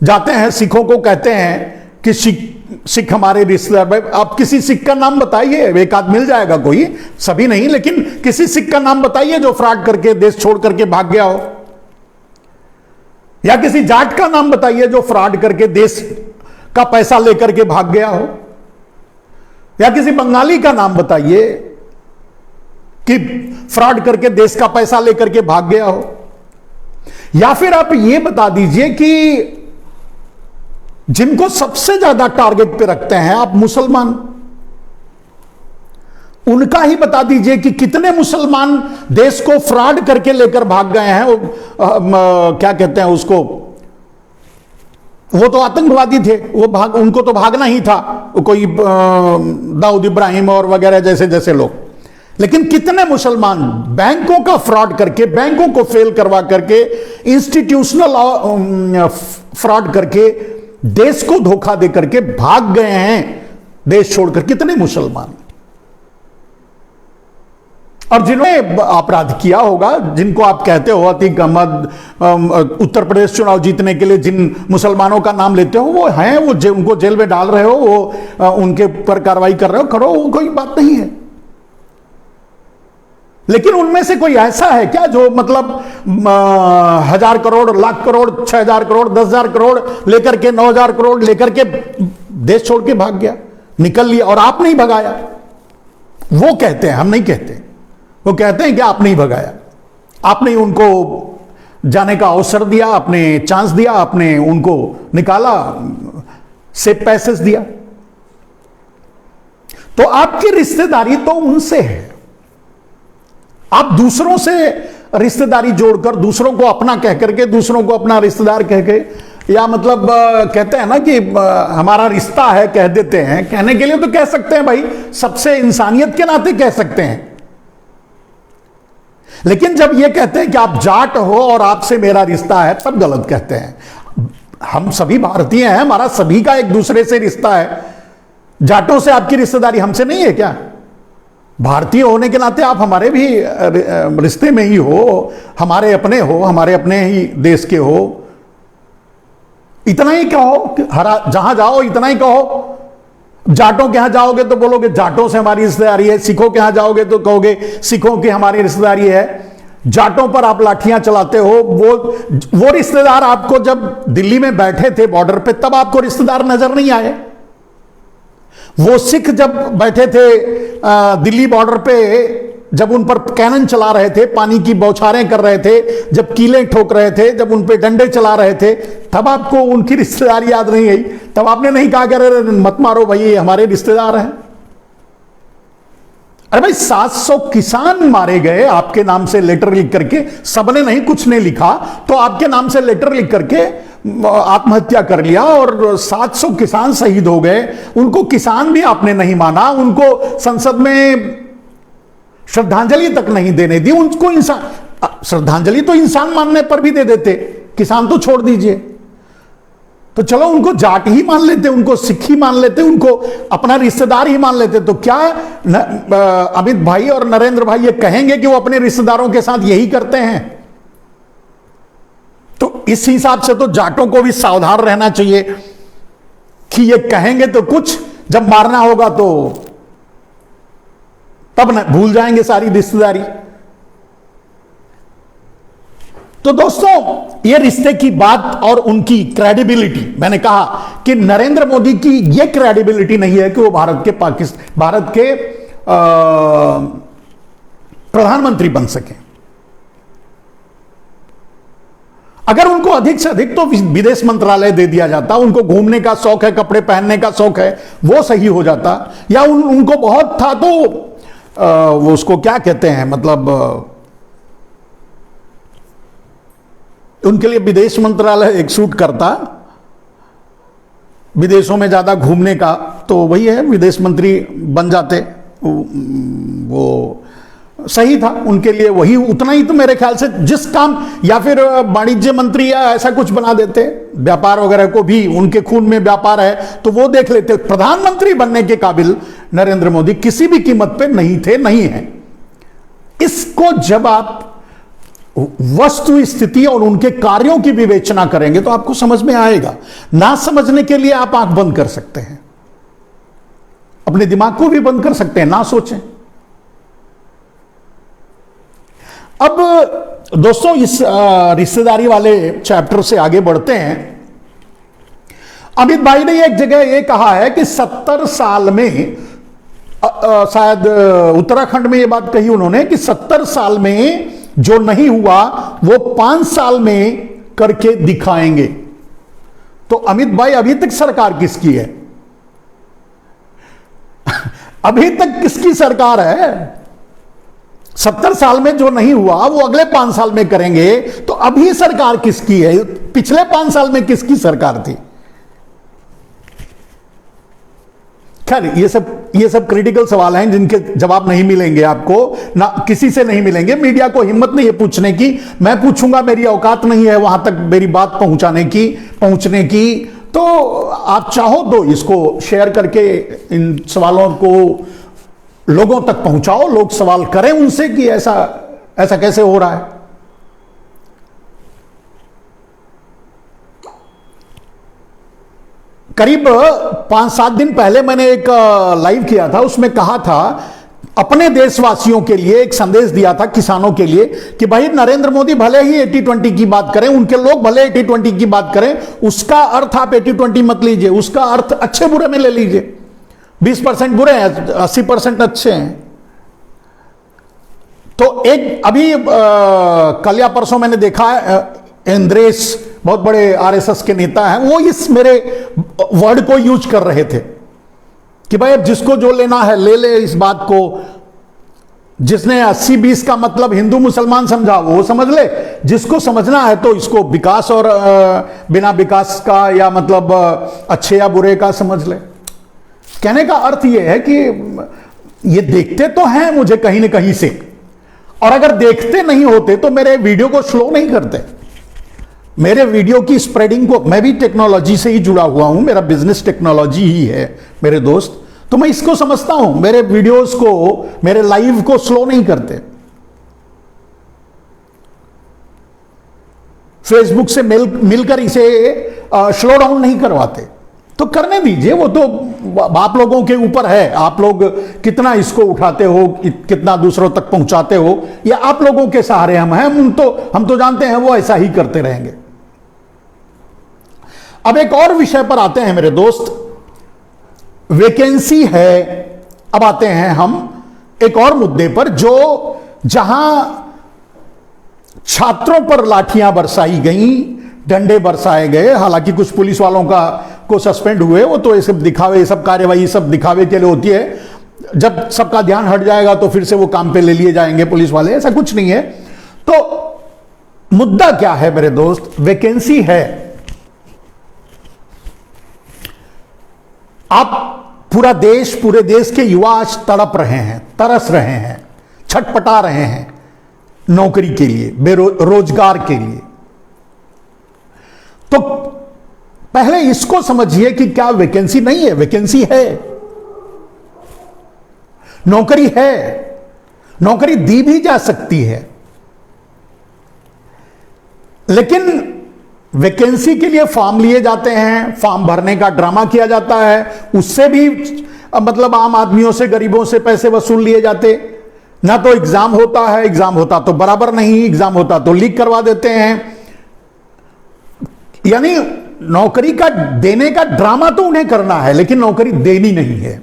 जाते हैं सिखों को कहते हैं कि सिख हमारे रिश्तेदार। आप किसी सिख का नाम बताइए, एक आध मिल जाएगा कोई, सभी नहीं, लेकिन किसी सिख का नाम बताइए जो फ्रॉड करके देश छोड़ करके भाग गया हो। या किसी जाट का नाम बताइए जो फ्रॉड करके देश का पैसा लेकर के भाग गया हो। या किसी बंगाली का नाम बताइए कि फ्रॉड करके देश का पैसा लेकर के भाग गया हो। या फिर आप यह बता दीजिए कि जिनको सबसे ज्यादा टारगेट पे रखते हैं आप, मुसलमान, उनका ही बता दीजिए कि कितने मुसलमान देश को फ्रॉड करके लेकर भाग गए हैं। क्या कहते हैं उसको, वो तो आतंकवादी थे, उनको तो भागना ही था, कोई दाऊद इब्राहिम और वगैरह जैसे जैसे लोग। लेकिन कितने मुसलमान बैंकों का फ्रॉड करके, बैंकों को फेल करवा करके, इंस्टीट्यूशनल फ्रॉड करके, देश को धोखा दे करके भाग गए हैं देश छोड़कर, कितने मुसलमान। और जिन्होंने अपराध किया होगा, जिनको आप कहते हो अतीक अहमद, उत्तर प्रदेश चुनाव जीतने के लिए जिन मुसलमानों का नाम लेते हो, वो हैं, वो उनको जेल में डाल रहे हो, वो उनके पर कार्रवाई कर रहे हो, करो, वो कोई बात नहीं है। लेकिन उनमें से कोई ऐसा है क्या जो मतलब 1000 करोड़, लाख करोड़, 6000 करोड़, 10,000 करोड़ लेकर के, 9,000 करोड़ लेकर के देश छोड़ के भाग गया, निकल लिया, और आप नहीं भगाया? वो कहते हैं, हम नहीं कहते। वो कहते हैं कि आप नहीं भगाया, आपने उनको जाने का अवसर दिया, आपने चांस दिया, आपने उनको निकाला, से पैसे दिया। तो आपकी रिश्तेदारी तो उनसे है। आप दूसरों से रिश्तेदारी जोड़कर, दूसरों को अपना कह करके, दूसरों को अपना रिश्तेदार कह के या मतलब कहते हैं ना कि हमारा रिश्ता है, कह देते हैं। कहने के लिए तो कह सकते हैं भाई, सबसे इंसानियत के नाते कह सकते हैं। लेकिन जब ये कहते हैं कि आप जाट हो और आपसे मेरा रिश्ता है, तब गलत कहते हैं। हम सभी भारतीय हैं, हमारा सभी का एक दूसरे से रिश्ता है। जाटों से आपकी रिश्तेदारी हमसे नहीं है क्या? भारतीय होने के नाते आप हमारे भी रिश्ते में ही हो, हमारे अपने हो, हमारे अपने ही देश के हो। इतना ही कहो, जहां जाओ इतना ही कहो। जाटों के यहां जाओगे तो बोलोगे जाटों से हमारी रिश्तेदारी है, सिखों के यहां जाओगे तो कहोगे सिखों की हमारी रिश्तेदारी है। जाटों पर आप लाठियां चलाते हो। वो रिश्तेदार आपको जब दिल्ली में बैठे थे बॉर्डर पे, तब आपको रिश्तेदार नजर नहीं आए। वो सिख जब बैठे थे दिल्ली बॉर्डर पे, जब उन पर कैनन चला रहे थे, पानी की बौछारें कर रहे थे, जब कीलें ठोक रहे थे, जब उन पे डंडे चला रहे थे, तब आपको उनकी रिश्तेदारी याद नहीं आई। तब आपने नहीं कहा कि अरे मत मारो भाई, ये हमारे रिश्तेदार हैं। अरे भाई 700 किसान मारे गए आपके नाम से लेटर लिख करके। सबने नहीं, कुछ ने लिखा तो आपके नाम से लेटर लिख करके आत्महत्या कर लिया और 700 किसान शहीद हो गए। उनको किसान भी आपने नहीं माना, उनको संसद में श्रद्धांजलि तक नहीं देने दी। उनको इंसान, श्रद्धांजलि तो इंसान मानने पर भी दे देते, किसान तो छोड़ दीजिए। तो चलो उनको जाट ही मान लेते, उनको सिख ही मान लेते, उनको अपना रिश्तेदार ही मान लेते। तो क्या अमित भाई और नरेंद्र भाई ये कहेंगे कि वो अपने रिश्तेदारों के साथ यही करते हैं? तो इस हिसाब से तो जाटों को भी सावधान रहना चाहिए कि ये कहेंगे तो कुछ, जब मारना होगा तो तब न भूल जाएंगे सारी रिश्तेदारी। तो दोस्तों, ये रिश्ते की बात और उनकी क्रेडिबिलिटी, मैंने कहा कि नरेंद्र मोदी की ये क्रेडिबिलिटी नहीं है कि वो भारत के प्रधानमंत्री बन सके। अगर उनको अधिक से अधिक तो विदेश मंत्रालय दे दिया जाता, उनको घूमने का शौक है, कपड़े पहनने का शौक है, वो सही हो जाता। या उनको बहुत था तो वो उसको क्या कहते हैं, मतलब उनके लिए विदेश मंत्रालय एक सूट करता, विदेशों में ज्यादा घूमने का, तो वही है, विदेश मंत्री बन जाते। वो सही था उनके लिए, वही उतना ही तो मेरे ख्याल से जिस काम, या फिर वाणिज्य मंत्री या ऐसा कुछ बना देते, व्यापार वगैरह को भी, उनके खून में व्यापार है तो वो देख लेते। प्रधानमंत्री बनने के काबिल नरेंद्र मोदी किसी भी कीमत पे नहीं थे, नहीं है। इसको जब आप वस्तु स्थिति और उनके कार्यों की विवेचना करेंगे तो आपको समझ में आएगा। ना समझने के लिए आप आंख बंद कर सकते हैं, अपने दिमाग को भी बंद कर सकते हैं, ना सोचें। अब दोस्तों, इस रिश्तेदारी वाले चैप्टर से आगे बढ़ते हैं। अमित भाई ने एक जगह यह कहा है कि 70 साल में, शायद उत्तराखंड में यह बात कही उन्होंने, कि 70 साल में जो नहीं हुआ वो 5 साल में करके दिखाएंगे। तो अमित भाई, अभी तक सरकार किसकी है? अभी तक किसकी सरकार है? 70 साल में जो नहीं हुआ वो अगले 5 साल में करेंगे, तो अभी सरकार किसकी है? पिछले 5 साल में किसकी सरकार थी? खैर, ये सब क्रिटिकल सवाल हैं जिनके जवाब नहीं मिलेंगे आपको, ना किसी से नहीं मिलेंगे। मीडिया को हिम्मत नहीं है पूछने की, मैं पूछूंगा, मेरी औकात नहीं है वहां तक मेरी बात पहुंचने की। तो आप चाहो तो इसको शेयर करके इन सवालों को लोगों तक पहुंचाओ, लोग सवाल करें उनसे कि ऐसा कैसे हो रहा है। करीब 5-7 दिन पहले मैंने एक लाइव किया था, उसमें कहा था, अपने देशवासियों के लिए एक संदेश दिया था, किसानों के लिए, कि भाई नरेंद्र मोदी भले ही 80-20 की बात करें, उनके लोग भले 80-20 की बात करें, उसका अर्थ आप 80-20 मत लीजिए, उसका अर्थ अच्छे बुरे में ले लीजिए। 20% बुरे हैं, 80% अच्छे हैं। तो एक अभी कल या परसों मैंने देखा है, इंद्रेश बहुत बड़े आरएसएस के नेता हैं, वो इस मेरे वर्ड को यूज कर रहे थे कि भाई अब जिसको जो लेना है ले ले, इस बात को जिसने 80-20 का मतलब हिंदू मुसलमान समझा वो समझ ले, जिसको समझना है तो इसको विकास और बिना विकास का या मतलब अच्छे या बुरे का समझ ले। कहने का अर्थ यह है कि ये देखते तो हैं मुझे कहीं न कहीं से, और अगर देखते नहीं होते तो मेरे वीडियो को स्लो नहीं करते। मेरे वीडियो की स्प्रेडिंग को, मैं भी टेक्नोलॉजी से ही जुड़ा हुआ हूं, मेरा बिजनेस टेक्नोलॉजी ही है मेरे दोस्त, तो मैं इसको समझता हूं। मेरे वीडियोस को, मेरे लाइव को स्लो नहीं करते। फेसबुक से मिलकर इसे स्लो डाउन नहीं करवाते। तो करने दीजिए, वो तो आप लोगों के ऊपर है। आप लोग कितना इसको उठाते हो, कितना दूसरों तक पहुंचाते हो, या आप लोगों के सहारे हम हैं। हम तो जानते हैं वो ऐसा ही करते रहेंगे। अब एक और विषय पर आते हैं मेरे दोस्त, वैकेंसी है। अब आते हैं हम एक और मुद्दे पर, जो जहां छात्रों पर लाठियां बरसाई गईं, डंडे बरसाए गए। हालांकि कुछ पुलिस वालों को सस्पेंड हुए, वो तो ये सब दिखावे, ये सब कार्यवाही सब दिखावे के लिए होती है। जब सबका ध्यान हट जाएगा तो फिर से वो काम पे ले लिए जाएंगे पुलिस वाले, ऐसा कुछ नहीं है। तो मुद्दा क्या है मेरे दोस्त? वैकेंसी है। आप पूरे देश के युवा आज तड़प रहे हैं, तरस रहे हैं, छटपटा रहे हैं नौकरी के लिए, बेरोजगार के लिए। तो पहले इसको समझिए कि क्या वैकेंसी नहीं है? वैकेंसी है, नौकरी है, नौकरी दी भी जा सकती है। लेकिन वैकेंसी के लिए फॉर्म लिए जाते हैं, फॉर्म भरने का ड्रामा किया जाता है, उससे भी मतलब आम आदमियों से, गरीबों से पैसे वसूल लिए जाते। ना तो एग्जाम होता है, एग्जाम होता तो बराबर नहीं, एग्जाम होता तो लीक करवा देते हैं। यानी नौकरी का देने का ड्रामा तो उन्हें करना है, लेकिन नौकरी देनी नहीं है।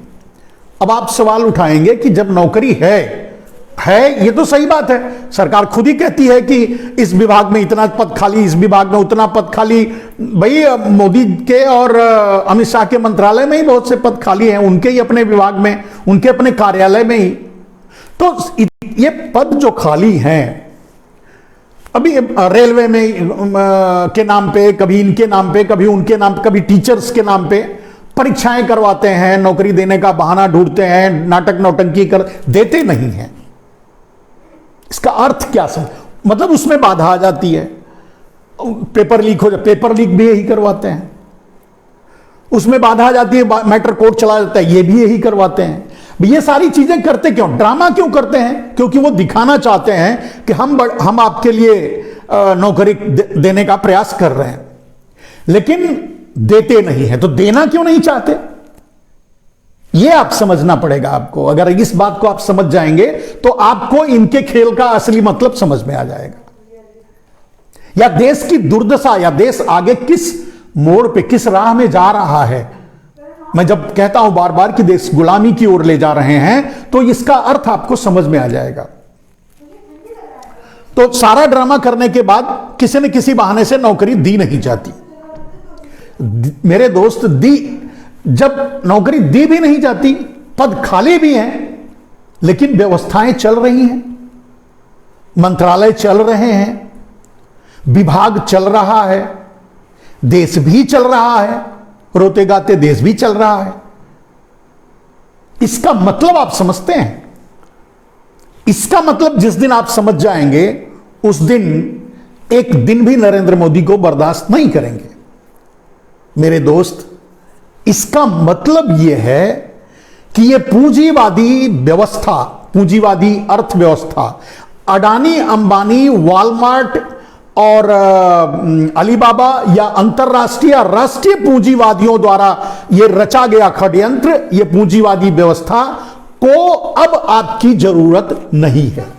अब आप सवाल उठाएंगे कि जब नौकरी है, ये तो सही बात है, सरकार खुद ही कहती है कि इस विभाग में इतना पद खाली, इस विभाग में उतना पद खाली। भाई मोदी के और अमित शाह के मंत्रालय में ही बहुत से पद खाली हैं, उनके ही अपने विभाग में, उनके अपने कार्यालय में ही। तो ये पद जो खाली हैं, अभी रेलवे में के नाम पे, कभी इनके नाम पे, कभी उनके नाम, कभी टीचर्स के नाम पे परीक्षाएं करवाते हैं, नौकरी देने का बहाना ढूंढते हैं, नाटक नौटंकी कर देते नहीं हैं। इसका अर्थ क्या है? मतलब उसमें बाधा आ जाती है। पेपर लीक हो जाए, पेपर लीक भी यही करवाते हैं, उसमें बाधा आ जाती है, मैटर कोर्ट चला जाता है, ये भी यही करवाते हैं। ये सारी चीजें करते क्यों? ड्रामा क्यों करते हैं? क्योंकि वो दिखाना चाहते हैं कि हम आपके लिए नौकरी देने का प्रयास कर रहे हैं, लेकिन देते नहीं है। तो देना क्यों नहीं चाहते? ये आप समझना पड़ेगा आपको। अगर इस बात को आप समझ जाएंगे तो आपको इनके खेल का असली मतलब समझ में आ जाएगा, या देश की दुर्दशा, या देश आगे किस मोड़ पे, किस राह में जा रहा है। मैं जब कहता हूं बार बार कि देश गुलामी की ओर ले जा रहे हैं, तो इसका अर्थ आपको समझ में आ जाएगा। तो सारा ड्रामा करने के बाद किसी न किसी बहाने से नौकरी दी नहीं जाती। मेरे दोस्त, जब नौकरी दी भी नहीं जाती, पद खाली भी हैं, लेकिन व्यवस्थाएं चल रही हैं, मंत्रालय चल रहे हैं, विभाग चल रहा है, देश भी चल रहा है, रोते गाते देश भी चल रहा है। इसका मतलब आप समझते हैं? इसका मतलब जिस दिन आप समझ जाएंगे, उस दिन एक दिन भी नरेंद्र मोदी को बर्दाश्त नहीं करेंगे मेरे दोस्त। इसका मतलब यह है कि यह पूंजीवादी व्यवस्था, पूंजीवादी अर्थव्यवस्था, अडानी, अंबानी, वॉलमार्ट और अलीबाबा या अंतरराष्ट्रीय या राष्ट्रीय पूंजीवादियों द्वारा यह रचा गया षड्यंत्र, यह पूंजीवादी व्यवस्था को अब आपकी जरूरत नहीं है।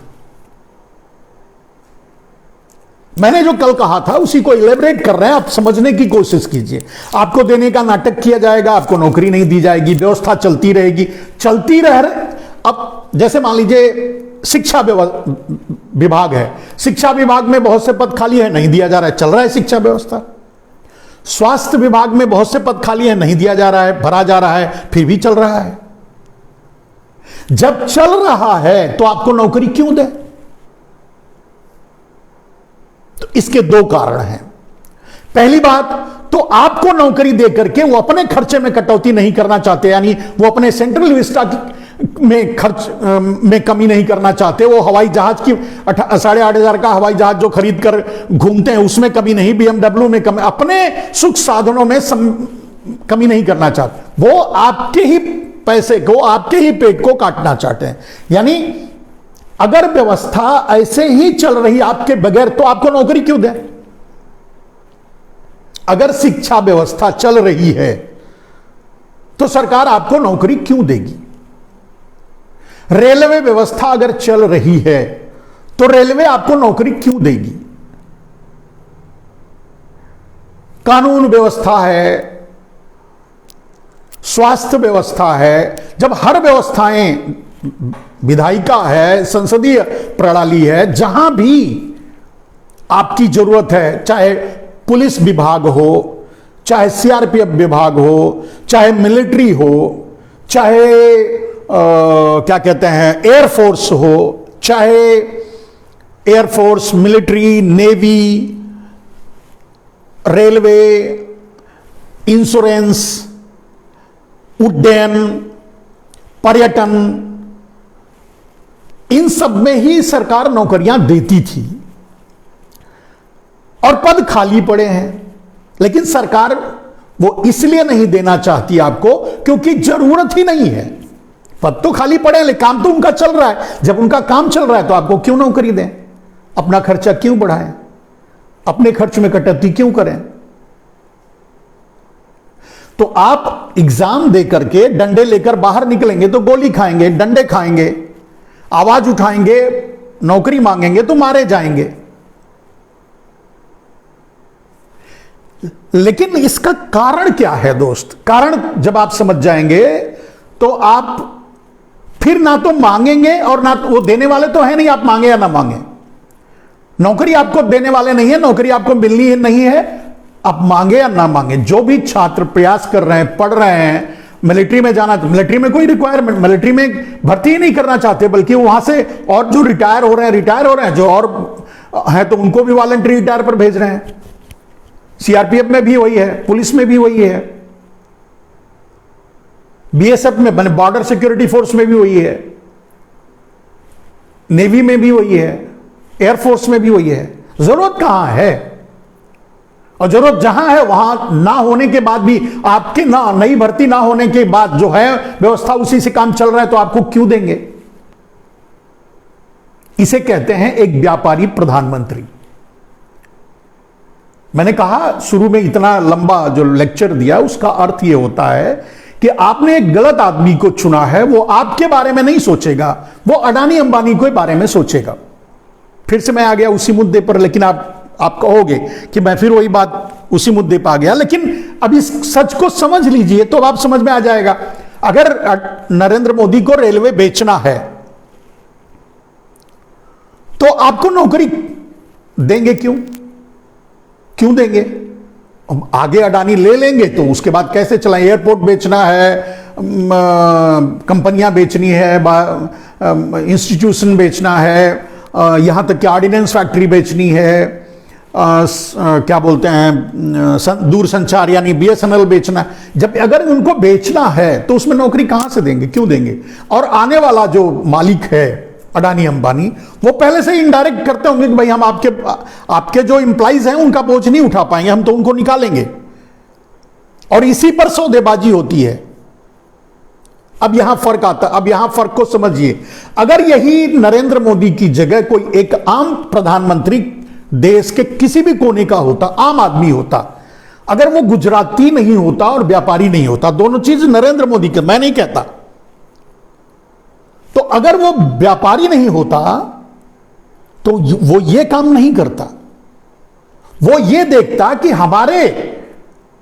मैंने जो कल कहा था उसी को इलेबरेट कर रहे हैं, आप समझने की कोशिश कीजिए। आपको देने का नाटक किया जाएगा, आपको नौकरी नहीं दी जाएगी, व्यवस्था चलती रहेगी, चलती रह। अब जैसे मान लीजिए शिक्षा विभाग है, शिक्षा विभाग में बहुत से पद खाली है, नहीं दिया जा रहा है, चल रहा है शिक्षा व्यवस्था। स्वास्थ्य विभाग में बहुत से पद खाली है, नहीं दिया जा रहा है, भरा जा रहा है, फिर भी चल रहा है। जब चल रहा है तो आपको नौकरी क्यों दे? तो इसके दो कारण हैं। पहली बात तो आपको नौकरी देकर के वो अपने खर्चे में कटौती नहीं करना चाहते, यानी वो अपने सेंट्रल विस्टा में खर्च में कमी नहीं करना चाहते। वो हवाई जहाज की 8,500 का हवाई जहाज जो खरीद कर घूमते हैं उसमें कमी नहीं, BMW में कमी, अपने सुख साधनों में कमी नहीं करना चाहते। वो आपके ही पैसे को, आपके ही पेट को काटना चाहते हैं। यानी अगर व्यवस्था ऐसे ही चल रही आपके बगैर तो आपको नौकरी क्यों दें? अगर शिक्षा व्यवस्था चल रही है तो सरकार आपको नौकरी क्यों देगी? रेलवे व्यवस्था अगर चल रही है तो रेलवे आपको नौकरी क्यों देगी? कानून व्यवस्था है, स्वास्थ्य व्यवस्था है, जब हर व्यवस्थाएं, विधायिका है, संसदीय प्रणाली है, जहां भी आपकी जरूरत है, चाहे पुलिस विभाग हो, चाहे सीआरपीएफ विभाग हो, चाहे मिलिट्री हो, चाहे क्या कहते हैं एयरफोर्स हो, चाहे air force, military, navy, railway, insurance, उड्डयन, पर्यटन, इन सब में ही सरकार नौकरियां देती थी और पद खाली पड़े हैं। लेकिन सरकार वो इसलिए नहीं देना चाहती आपको क्योंकि जरूरत ही नहीं है। पद तो खाली पड़े हैं लेकिन काम तो उनका चल रहा है। जब उनका काम चल रहा है तो आपको क्यों नौकरी दें? अपना खर्चा क्यों बढ़ाएं? अपने खर्च में कटौती क्यों करें? तो आप एग्जाम दे करके डंडे लेकर बाहर निकलेंगे तो गोली खाएंगे, डंडे खाएंगे, आवाज उठाएंगे, नौकरी मांगेंगे तो मारे जाएंगे। लेकिन इसका कारण क्या है दोस्त? कारण जब आप समझ जाएंगे तो आप फिर ना तो मांगेंगे और ना वो देने वाले तो है नहीं, आप मांगे या ना मांगे। नौकरी आपको देने वाले नहीं है, नौकरी आपको मिलनी नहीं है, आप मांगे या ना मांगे। जो भी छात्र प्रयास कर रहे हैं, पढ़ रहे हैं, मिलिट्री में जाना, तो मिलिट्री में कोई रिक्वायरमेंट, मिलिट्री में भर्ती ही नहीं करना चाहते, बल्कि वहां से और जो रिटायर हो रहे हैं, जो और हैं तो उनको भी वॉलंटरी रिटायर पर भेज रहे हैं। सीआरपीएफ में भी वही है, पुलिस में भी वही है, बीएसएफ में, मैंने बॉर्डर सिक्योरिटी फोर्स में भी वही है, नेवी में भी वही है, एयरफोर्स में भी वही है। जरूरत कहां है? और जरूरत जहां है वहां ना होने के बाद भी आपके नई भर्ती ना होने के बाद जो है व्यवस्था उसी से काम चल रहा है तो आपको क्यों देंगे? इसे कहते हैं एक व्यापारी प्रधानमंत्री। मैंने कहा शुरू में इतना लंबा जो लेक्चर दिया उसका अर्थ यह होता है कि आपने एक गलत आदमी को चुना है। वो आपके बारे में नहीं सोचेगा, वो अडानी अंबानी के बारे में सोचेगा। फिर से मैं आ गया उसी मुद्दे पर, लेकिन आप कहोगे कि मैं फिर वही बात उसी मुद्दे पर आ गया। लेकिन अब इस सच को समझ लीजिए तो आप समझ में आ जाएगा। अगर नरेंद्र मोदी को रेलवे बेचना है तो आपको नौकरी देंगे क्यों देंगे? आगे अडानी ले लेंगे तो उसके बाद कैसे चलाएं? एयरपोर्ट बेचना है, कंपनियां बेचनी है, इंस्टीट्यूशन बेचना है, यहां तक कि ऑर्डिनेंस फैक्ट्री बेचनी है, क्या बोलते हैं दूर संचार यानी बीएसएनएल बेचना है। जब अगर उनको बेचना है तो उसमें नौकरी कहां से देंगे, क्यों देंगे? और आने वाला जो मालिक है अडानी अंबानी, वो पहले से ही इनडायरेक्ट करते होंगे कि भाई हम आपके जो एम्प्लॉइज हैं उनका बोझ नहीं उठा पाएंगे, हम तो उनको निकालेंगे। और इसी पर सौदेबाजी होती है। अब यहां फर्क आता, अब यहां फर्क को समझिए। अगर यही नरेंद्र मोदी की जगह कोई एक आम प्रधानमंत्री देश के किसी भी कोने का होता, आम आदमी होता, अगर वो गुजराती नहीं होता और व्यापारी नहीं होता, दोनों चीज नरेंद्र मोदी के, मैं नहीं कहता, तो अगर वो व्यापारी नहीं होता तो वो ये काम नहीं करता। वो ये देखता कि हमारे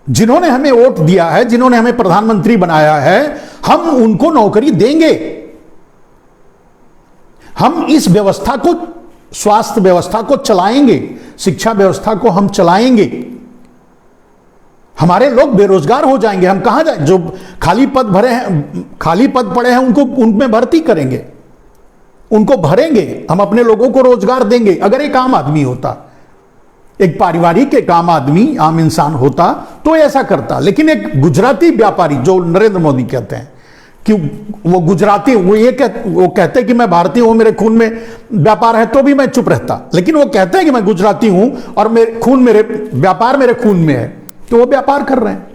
जिन्होंने हमें वोट दिया है, जिन्होंने हमें प्रधानमंत्री बनाया है, हम उनको नौकरी देंगे। हम इस व्यवस्था को, स्वास्थ्य व्यवस्था को चलाएंगे, शिक्षा व्यवस्था को हम चलाएंगे। हमारे लोग बेरोजगार हो जाएंगे, हम कहां जाएं? जो खाली पद भरे हैं, खाली पद पड़े हैं, उनको उनमें भर्ती करेंगे, उनको भरेंगे, हम अपने लोगों को रोजगार देंगे। अगर एक आम आदमी होता, एक पारिवारिक एक आम आदमी, आम इंसान होता तो ऐसा करता। लेकिन एक गुजराती व्यापारी, जो नरेंद्र मोदी कहते हैं कि वो गुजराती, वो कहते हैं कि मैं भारतीय हूं, मेरे खून में व्यापार है, तो भी मैं चुप रहता। लेकिन वो कहते हैं कि मैं गुजराती हूं और मेरे व्यापार मेरे खून में है, तो वो व्यापार कर रहे हैं।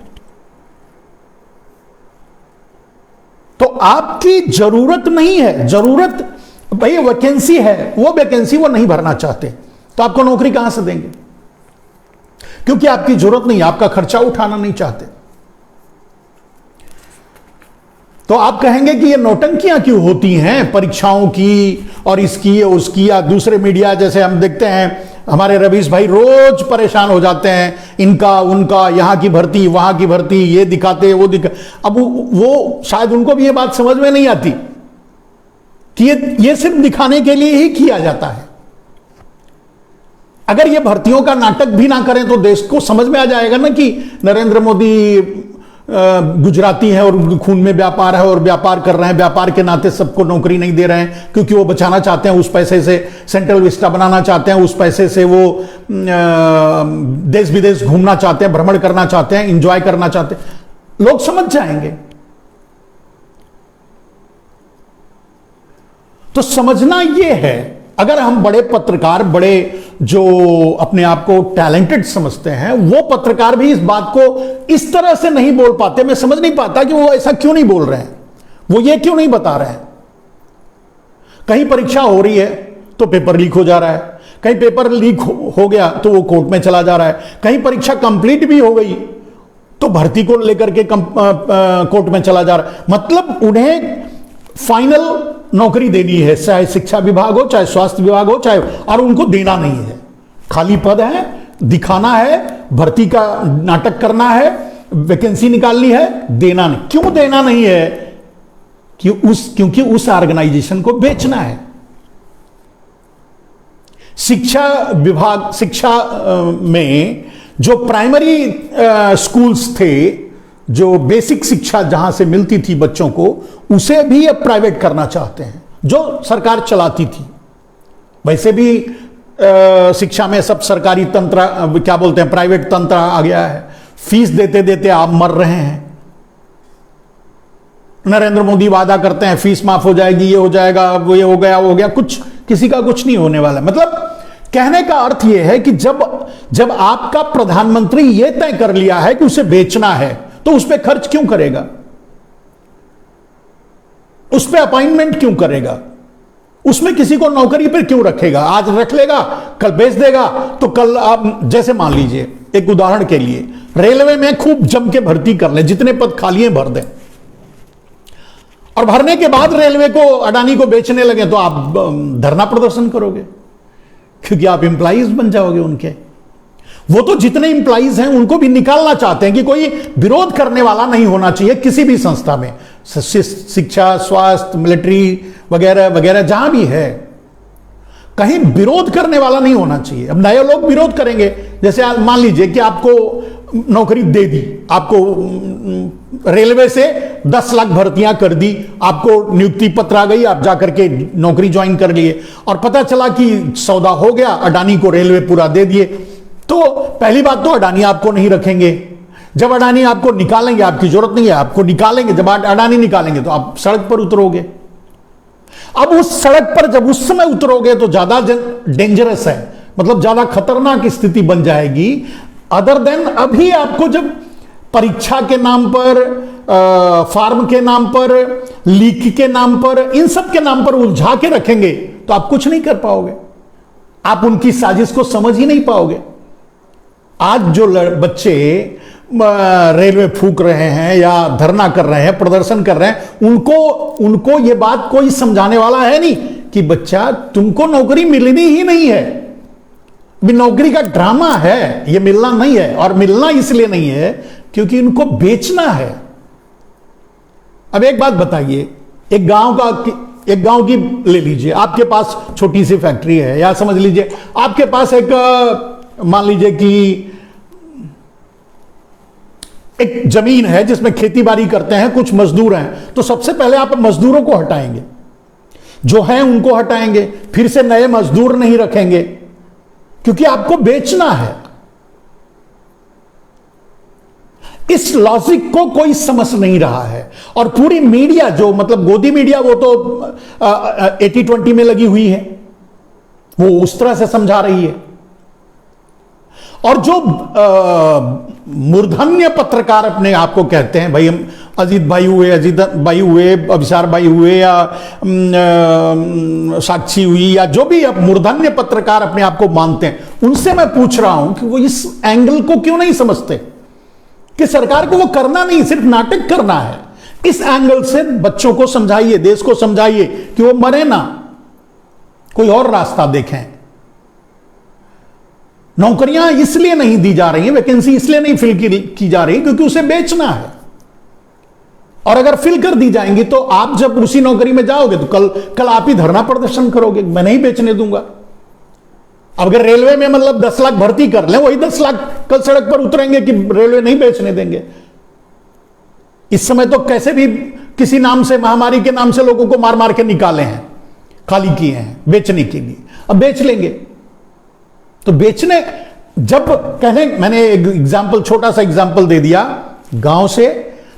तो आपकी जरूरत नहीं है, जरूरत भाई वैकेंसी है, वो वैकेंसी वो नहीं भरना चाहते, तो आपको नौकरी कहां से देंगे? क्योंकि आपकी जरूरत नहीं, आपका खर्चा उठाना नहीं चाहते। तो आप कहेंगे कि ये नौटंकियां क्यों होती हैं परीक्षाओं की और इसकी उसकी, या दूसरे मीडिया जैसे हम देखते हैं, हमारे रवीश भाई रोज परेशान हो जाते हैं, इनका उनका, यहां की भर्ती वहां की भर्ती, ये दिखाते वो अब वो शायद उनको भी ये बात समझ में नहीं आती कि ये सिर्फ दिखाने के लिए ही किया जाता है। अगर ये भर्तियों का नाटक भी ना करें तो देश को समझ में आ जाएगा ना कि नरेंद्र मोदी गुजराती है और उनके खून में व्यापार है और व्यापार कर रहे हैं, व्यापार के नाते सबको नौकरी नहीं दे रहे हैं, क्योंकि वो बचाना चाहते हैं, उस पैसे से सेंट्रल विस्टा बनाना चाहते हैं, उस पैसे से वो देश विदेश घूमना चाहते हैं, भ्रमण करना चाहते हैं, इंजॉय करना चाहते हैं। लोग समझ जाएंगे। तो समझना यह है, अगर हम बड़े पत्रकार, बड़े जो अपने आप को टैलेंटेड समझते हैं, वो पत्रकार भी इस बात को इस तरह से नहीं बोल पाते। मैं समझ नहीं पाता कि वो ऐसा क्यों नहीं बोल रहे हैं, वो ये क्यों नहीं बता रहे हैं। कहीं परीक्षा हो रही है तो पेपर लीक हो जा रहा है, कहीं पेपर लीक हो गया तो वो कोर्ट में चला जा रहा है, कहीं परीक्षा कंप्लीट भी हो गई तो भर्ती को लेकर के कोर्ट में चला जा रहा है। मतलब उन्हें फाइनल नौकरी देनी है, चाहे शिक्षा विभाग हो, चाहे स्वास्थ्य विभाग हो, चाहे, और उनको देना नहीं है। खाली पद है, दिखाना है, भर्ती का नाटक करना है, वैकेंसी निकालनी है, देना नहीं। क्यों देना नहीं है? क्योंकि उस ऑर्गेनाइजेशन को बेचना है। शिक्षा विभाग, शिक्षा में जो प्राइमरी स्कूल्स थे, जो बेसिक शिक्षा जहां से मिलती थी बच्चों को, उसे भी अब प्राइवेट करना चाहते हैं, जो सरकार चलाती थी। वैसे भी शिक्षा में सब सरकारी तंत्र, क्या बोलते हैं, प्राइवेट तंत्र आ गया है। फीस देते देते आप मर रहे हैं। नरेंद्र मोदी वादा करते हैं फीस माफ हो जाएगी, ये हो जाएगा, वो ये हो गया, कुछ किसी का कुछ नहीं होने वाला। मतलब कहने का अर्थ यह है कि जब आपका प्रधानमंत्री यह तय कर लिया है कि उसे बेचना है, तो उस पर खर्च क्यों करेगा? उस पर अपॉइंटमेंट क्यों करेगा? उसमें किसी को नौकरी पर क्यों रखेगा? आज रख लेगा, कल बेच देगा। तो कल आप, जैसे मान लीजिए एक उदाहरण के लिए, रेलवे में खूब जम के भर्ती कर ले, जितने पद खाली हैं भर दें, और भरने के बाद रेलवे को, अडानी को बेचने लगे, तो आप धरना प्रदर्शन करोगे, क्योंकि आप एम्प्लॉइज बन जाओगे उनके। वो तो जितने एम्प्लॉइज हैं उनको भी निकालना चाहते हैं कि कोई विरोध करने वाला नहीं होना चाहिए किसी भी संस्था में, शिक्षा, स्वास्थ्य, मिलिट्री वगैरह वगैरह, जहां भी है, कहीं विरोध करने वाला नहीं होना चाहिए। अब नए लोग विरोध करेंगे। जैसे मान लीजिए कि आपको नौकरी दे दी, आपको रेलवे से 10 लाख भर्तियां कर दी, आपको नियुक्ति पत्र आ गई, आप जाकर के नौकरी ज्वाइन कर लिए, और पता चला कि सौदा हो गया, अडानी को रेलवे पूरा दे दिए, तो पहली बात तो अडानी आपको नहीं रखेंगे। जब अडानी आपको निकालेंगे, आपकी जरूरत नहीं है, आपको निकालेंगे, जब अडानी निकालेंगे तो आप सड़क पर उतरोगे। अब उस सड़क पर जब उस समय उतरोगे तो ज्यादा डेंजरस है, मतलब ज्यादा खतरनाक स्थिति बन जाएगी, अदर देन अभी आपको जब परीक्षा के नाम पर, फार्म के नाम पर, लीक के नाम पर, इन सब के नाम पर उलझा के रखेंगे तो आप कुछ नहीं कर पाओगे, आप उनकी साजिश को समझ ही नहीं पाओगे। आज जो बच्चे रेलवे फूक रहे हैं या धरना कर रहे हैं, प्रदर्शन कर रहे हैं, उनको ये बात कोई समझाने वाला है नहीं कि बच्चा तुमको नौकरी मिलनी ही नहीं है, नौकरी का ड्रामा है, ये मिलना नहीं है। और मिलना इसलिए नहीं है क्योंकि इनको बेचना है। अब एक बात बताइए, एक गांव की ले लीजिए, आपके पास छोटी सी फैक्ट्री है, या समझ लीजिए आपके पास एक, मान लीजिए कि एक जमीन है जिसमें खेती बाड़ी करते हैं, कुछ मजदूर हैं, तो सबसे पहले आप मजदूरों को हटाएंगे, जो हैं उनको हटाएंगे, फिर से नए मजदूर नहीं रखेंगे, क्योंकि आपको बेचना है। इस लॉजिक को कोई समझ नहीं रहा है। और पूरी मीडिया, जो मतलब गोदी मीडिया, वो तो 80-20 में लगी हुई है, वो उस तरह से समझा रही है। और जो मूर्धन्य पत्रकार अपने आप को कहते हैं, भाई हम अजीत भाई हुए, अभिसार भाई हुए, या साक्षी हुई, या जो भी अब मूर्धन्य पत्रकार अपने आप को मानते हैं, उनसे मैं पूछ रहा हूं कि वो इस एंगल को क्यों नहीं समझते कि सरकार को वो करना नहीं, सिर्फ नाटक करना है। इस एंगल से बच्चों को समझाइए, देश को समझाइए कि वो मरे ना, कोई और रास्ता देखें। नौकरियां इसलिए नहीं दी जा रही हैं, वैकेंसी इसलिए नहीं फिल की जा रही क्योंकि उसे बेचना है। और अगर फिल कर दी जाएंगी तो आप जब उसी नौकरी में जाओगे तो कल आप ही धरना प्रदर्शन करोगे, मैं नहीं बेचने दूंगा। अब अगर रेलवे में मतलब 10 लाख भर्ती कर लें, वही 10 लाख कल सड़क पर उतरेंगे कि रेलवे नहीं बेचने देंगे। इस समय तो कैसे भी किसी नाम से, महामारी के नाम से लोगों को मार मार के निकाले हैं, खाली किए हैं बेचने के लिए, अब बेच लेंगे। तो बेचने, जब कहने, मैंने एक एग्जाम्पल, छोटा सा एग्जाम्पल दे दिया गांव से,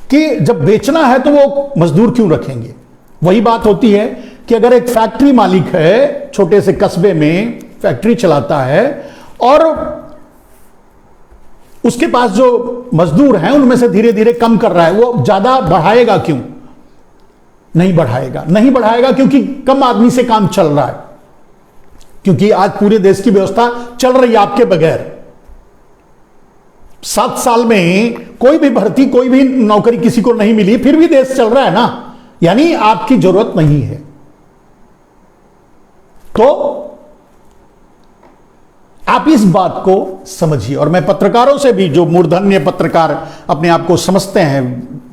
कि जब बेचना है तो वो मजदूर क्यों रखेंगे। वही बात होती है कि अगर एक फैक्ट्री मालिक है, छोटे से कस्बे में फैक्ट्री चलाता है, और उसके पास जो मजदूर हैं उनमें से धीरे धीरे कम कर रहा है, वो ज्यादा बढ़ाएगा क्यों? नहीं बढ़ाएगा क्योंकि कम आदमी से काम चल रहा है, क्योंकि आज पूरे देश की व्यवस्था चल रही है आपके बगैर। 7 साल में कोई भी भर्ती, कोई भी नौकरी किसी को नहीं मिली, फिर भी देश चल रहा है ना, यानी आपकी जरूरत नहीं है। तो आप इस बात को समझिए। और मैं पत्रकारों से भी, जो मूर्धन्य पत्रकार अपने आप को समझते हैं,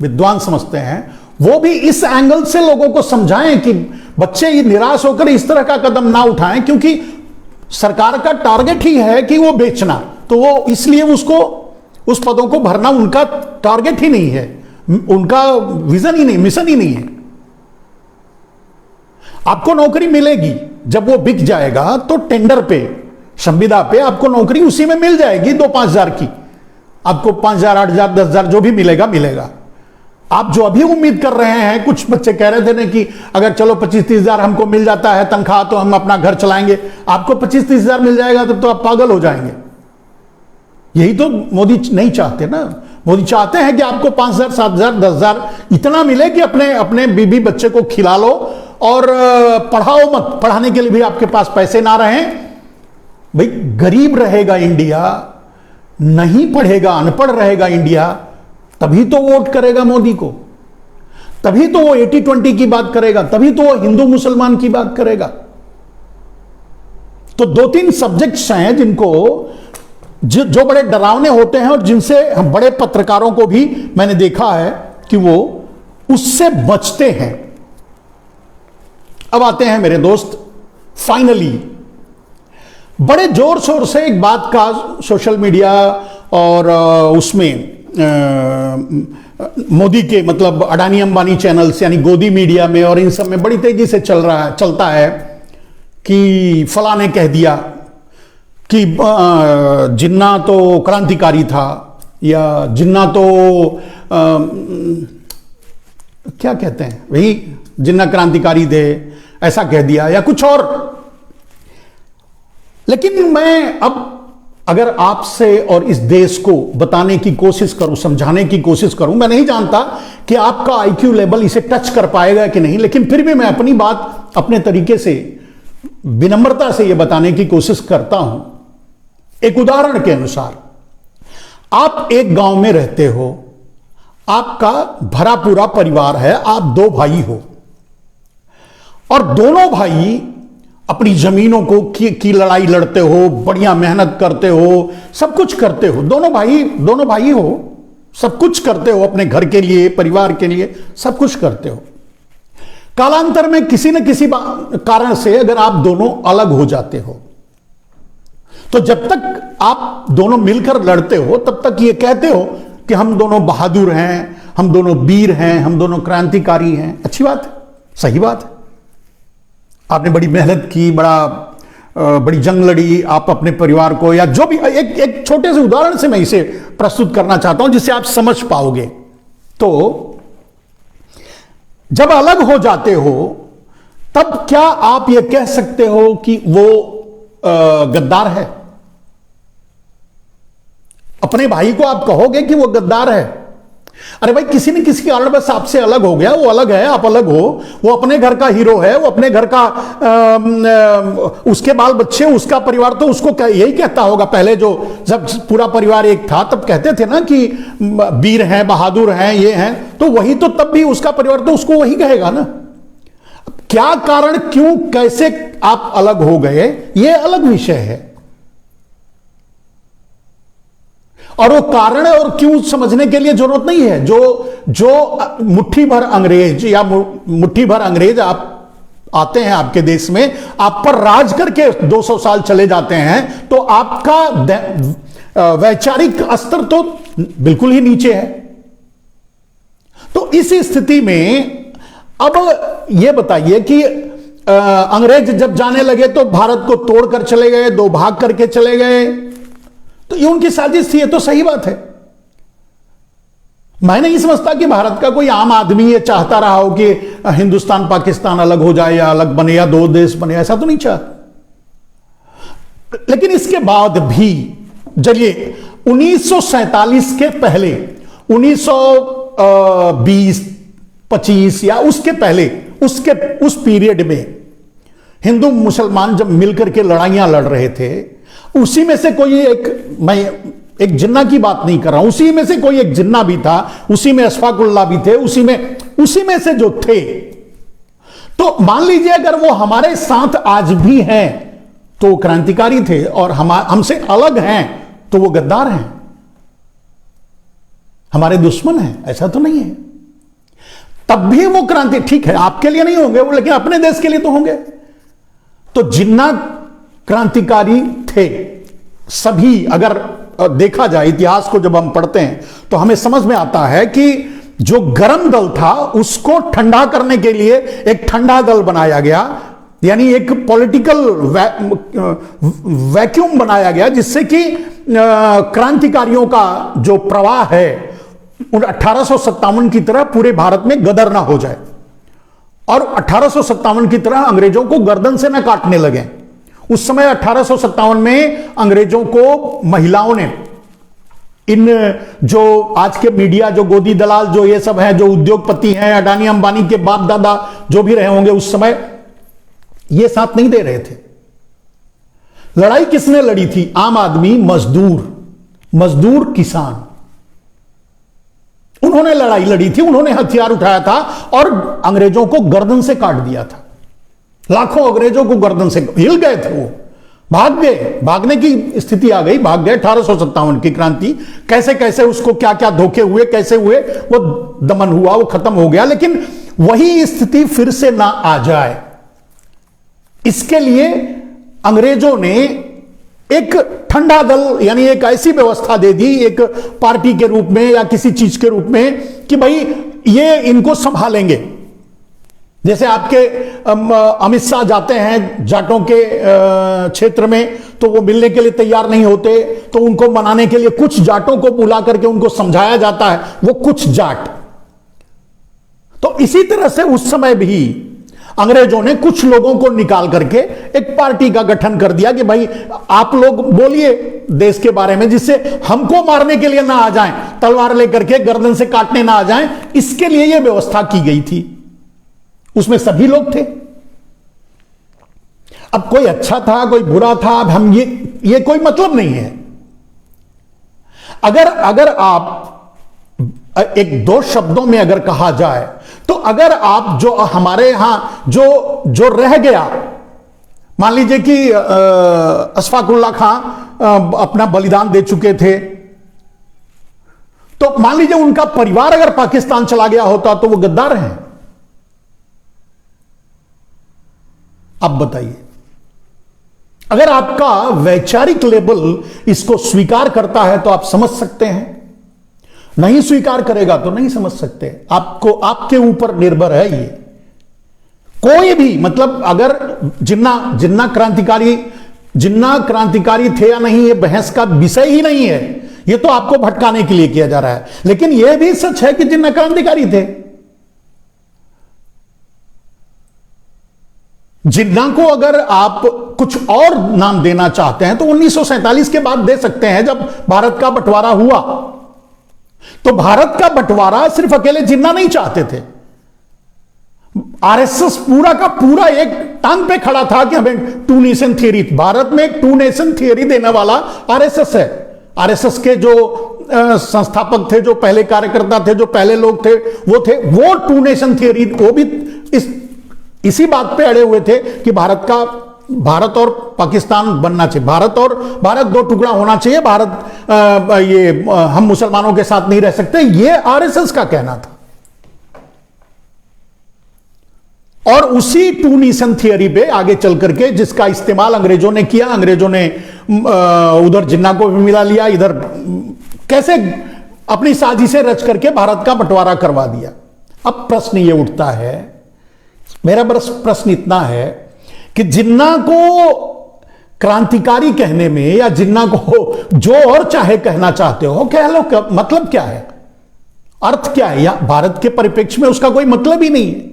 विद्वान समझते हैं, वो भी इस एंगल से लोगों को समझाएं कि बच्चे निराश होकर इस तरह का कदम ना उठाएं, क्योंकि सरकार का टारगेट ही है कि वो बेचना, तो वो इसलिए उसको, उस पदों को भरना उनका टारगेट ही नहीं है, उनका विजन ही नहीं, मिशन ही नहीं है। आपको नौकरी मिलेगी जब वो बिक जाएगा, तो टेंडर पे, संविदा पे आपको नौकरी उसी में मिल जाएगी, 2-5 हजार की, आपको 5 हजार, 8 हजार, 10 हजार जो भी मिलेगा। आप जो अभी उम्मीद कर रहे हैं, कुछ बच्चे कह रहे थे ना कि अगर चलो 25-30 हजार हमको मिल जाता है तनख्वाह तो हम अपना घर चलाएंगे, आपको 25-30 हजार मिल जाएगा तब तो आप पागल हो जाएंगे। यही तो मोदी नहीं चाहते ना। मोदी चाहते हैं कि आपको 5 हजार, 7 हजार, 10 हजार इतना मिले कि अपने बीबी बच्चे को खिला लो, और पढ़ाओ मत, पढ़ाने के लिए भी आपके पास पैसे ना रहें। भाई गरीब रहेगा इंडिया, नहीं पढ़ेगा, अनपढ़ रहेगा इंडिया, तभी तो वोट करेगा मोदी को, तभी तो वो 80-20 की बात करेगा, तभी तो वो हिंदू मुसलमान की बात करेगा। तो 2-3 सब्जेक्ट्स हैं जिनको, जो बड़े डरावने होते हैं, और जिनसे हम बड़े पत्रकारों को भी मैंने देखा है कि वो उससे बचते हैं। अब आते हैं मेरे दोस्त, फाइनली बड़े जोर शोर से एक बात का सोशल मीडिया और उसमें मोदी के, मतलब अडानी अंबानी चैनल्स यानी गोदी मीडिया में और इन सब में बड़ी तेजी से चलता है कि फला ने कह दिया कि जिन्ना तो क्रांतिकारी था, या जिन्ना तो क्या कहते हैं, वही जिन्ना क्रांतिकारी थे, ऐसा कह दिया, या कुछ और। लेकिन मैं अब अगर आपसे और इस देश को बताने की कोशिश करूं, समझाने की कोशिश करूं, मैं नहीं जानता कि आपका आईक्यू लेवल इसे टच कर पाएगा कि नहीं, लेकिन फिर भी मैं अपनी बात अपने तरीके से, विनम्रता से यह बताने की कोशिश करता हूं। एक उदाहरण के अनुसार, आप एक गांव में रहते हो, आपका भरा पूरा परिवार है, आप 2 भाई हो, और दोनों भाई अपनी जमीनों को की लड़ाई लड़ते हो, बढ़िया मेहनत करते हो, सब कुछ करते हो, दोनों भाई हो, सब कुछ करते हो अपने घर के लिए, परिवार के लिए, सब कुछ करते हो। कालांतर में किसी न किसी कारण से अगर आप दोनों अलग हो जाते हो, तो जब तक आप दोनों मिलकर लड़ते हो, तब तक ये कहते हो कि हम दोनों बहादुर हैं, हम दोनों वीर हैं, हम दोनों क्रांतिकारी हैं। अच्छी बात है, सही बात है। आपने बड़ी मेहनत की, बड़ी जंग लड़ी, आप अपने परिवार को, या जो भी, एक छोटे से उदाहरण से मैं इसे प्रस्तुत करना चाहता हूं जिससे आप समझ पाओगे। तो जब अलग हो जाते हो तब क्या आप यह कह सकते हो कि वो गद्दार है? अपने भाई को आप कहोगे कि वो गद्दार है? अरे भाई, किसी न किसी कारण बस आपसे अलग हो गया, वो अलग है, आप अलग हो, वो अपने घर का हीरो है, वो अपने घर का उसके बाल बच्चे, उसका परिवार, तो उसको यही कहता होगा। पहले जो जब पूरा परिवार एक था तब कहते थे ना कि वीर हैं, बहादुर हैं, ये हैं, तो वही तो तब भी उसका परिवार तो उसको वही कहेगा ना। क्या कारण, क्यों, कैसे आप अलग हो गए, ये अलग विषय है। और वो कारण और क्यों समझने के लिए जरूरत नहीं है। जो मुट्ठी भर अंग्रेज या मुट्ठी भर अंग्रेज आप आते हैं आपके देश में, आप पर राज करके 200 साल चले जाते हैं, तो आपका वैचारिक स्तर तो बिल्कुल ही नीचे है। तो इस स्थिति में अब यह बताइए कि अंग्रेज जब जाने लगे तो भारत को तोड़कर चले गए, दो भाग करके चले गए, तो ये उनकी साजिश थी। ये तो सही बात है। मैं नहीं समझता कि भारत का कोई आम आदमी ये चाहता रहा हो कि हिंदुस्तान पाकिस्तान अलग हो जाए या अलग बने या दो देश बने, ऐसा तो नहीं चाहता। लेकिन इसके बाद भी चलिए 1947 के पहले, 1920, 25 या उसके पहले, उस पीरियड में हिंदू मुसलमान जब मिलकर के लड़ाइयां लड़ रहे थे, उसी में से कोई एक, मैं एक जिन्ना की बात नहीं कर रहा हूं, उसी में से कोई एक जिन्ना भी था, उसी में अशफाकुल्लाह भी थे, उसी में से जो थे, तो मान लीजिए अगर वो हमारे साथ आज भी हैं तो वो क्रांतिकारी थे, और हमसे अलग हैं तो वो गद्दार हैं, हमारे दुश्मन हैं, ऐसा तो नहीं है। तब भी वो क्रांति, ठीक है आपके लिए नहीं होंगे वो, लेकिन अपने देश के लिए तो होंगे। तो जिन्ना क्रांतिकारी थे सभी। अगर देखा जाए इतिहास को, जब हम पढ़ते हैं तो हमें समझ में आता है कि जो गर्म दल था उसको ठंडा करने के लिए एक ठंडा दल बनाया गया, यानी एक पॉलिटिकल वैक्यूम बनाया गया, जिससे कि क्रांतिकारियों का जो प्रवाह है 1857 की तरह पूरे भारत में गदर ना हो जाए, और 1857 की तरह अंग्रेजों को गर्दन से ना काटने लगे। उस समय 1857 में अंग्रेजों को महिलाओं ने, इन जो आज के मीडिया, जो गोदी दलाल, जो ये सब हैं, जो उद्योगपति हैं, अडानी अंबानी के बाप दादा जो भी रहे होंगे, उस समय ये साथ नहीं दे रहे थे। लड़ाई किसने लड़ी थी? आम आदमी, मजदूर किसान, उन्होंने लड़ाई लड़ी थी, उन्होंने हथियार उठाया था और अंग्रेजों को गर्दन से काट दिया था। लाखों अंग्रेजों को गर्दन से हिल गए थे, वो भाग गए, भागने की स्थिति आ गई, भाग गए। 1857 की क्रांति कैसे कैसे उसको क्या क्या धोखे हुए, कैसे हुए, वो दमन हुआ, वो खत्म हो गया। लेकिन वही स्थिति फिर से ना आ जाए, इसके लिए अंग्रेजों ने एक ठंडा दल, यानी एक ऐसी व्यवस्था दे दी, एक पार्टी के रूप में या किसी चीज के रूप में, कि भाई ये इनको संभालेंगे। जैसे आपके अमित शाह जाते हैं जाटों के क्षेत्र में, तो वो मिलने के लिए तैयार नहीं होते, तो उनको मनाने के लिए कुछ जाटों को बुला करके उनको समझाया जाता है, वो कुछ जाट। तो इसी तरह से उस समय भी अंग्रेजों ने कुछ लोगों को निकाल करके एक पार्टी का गठन कर दिया कि भाई आप लोग बोलिए देश के बारे में, जिससे हमको मारने के लिए ना आ जाएं, तलवार लेकर के गर्दन से काटने ना आ जाएं। इसके लिए यह व्यवस्था की गई थी। उसमें सभी लोग थे। अब कोई अच्छा था, कोई बुरा था, अब हम ये कोई मतलब नहीं है। अगर आप एक दो शब्दों में अगर कहा जाए, तो अगर आप जो हमारे यहां जो रह गया, मान लीजिए कि अशफाकुल्लाह खां अपना बलिदान दे चुके थे, तो मान लीजिए उनका परिवार अगर पाकिस्तान चला गया होता तो वो गद्दार हैं। अब बताइए, अगर आपका वैचारिक लेवल इसको स्वीकार करता है तो आप समझ सकते हैं। नहीं स्वीकार करेगा तो नहीं समझ सकते। आपको, आपके ऊपर निर्भर है ये। कोई भी, मतलब अगर जिन्ना क्रांतिकारी थे या नहीं, ये बहस का विषय ही नहीं है। ये तो आपको भटकाने के लिए किया जा रहा है। लेकिन यह भी सच है कि जिन्ना क्रांतिकारी थे। जिन्ना को अगर आप कुछ और नाम देना चाहते हैं तो 1947 के बाद दे सकते हैं, जब भारत का बंटवारा हुआ। तो भारत का बंटवारा सिर्फ अकेले जिन्ना नहीं चाहते थे। आरएसएस पूरा का पूरा एक टांग पे खड़ा था कि हमें टू नेशन थियरी, भारत में एक टू नेशन थियरी देने वाला आरएसएस है। आरएसएस के जो संस्थापक थे, जो पहले कार्यकर्ता थे, जो पहले लोग थे, वो टू नेशन थियरी, वो भी इसी बात पे अड़े हुए थे कि भारत और पाकिस्तान बनना चाहिए, भारत दो टुकड़ा होना चाहिए, हम मुसलमानों के साथ नहीं रह सकते, ये आरएसएस का कहना था। और उसी टू नेशन थियरी पे आगे चल करके, जिसका इस्तेमाल अंग्रेजों ने किया, अंग्रेजों ने उधर जिन्ना को भी मिला लिया, इधर कैसे अपनी साजिशें रच करके भारत का बंटवारा करवा दिया। अब प्रश्न ये उठता है, मेरा बस प्रश्न इतना है कि जिन्ना को क्रांतिकारी कहने में, या जिन्ना को जो और चाहे कहना चाहते हो कह लो, मतलब क्या है, अर्थ क्या है? या भारत के परिप्रेक्ष्य में उसका कोई मतलब ही नहीं है।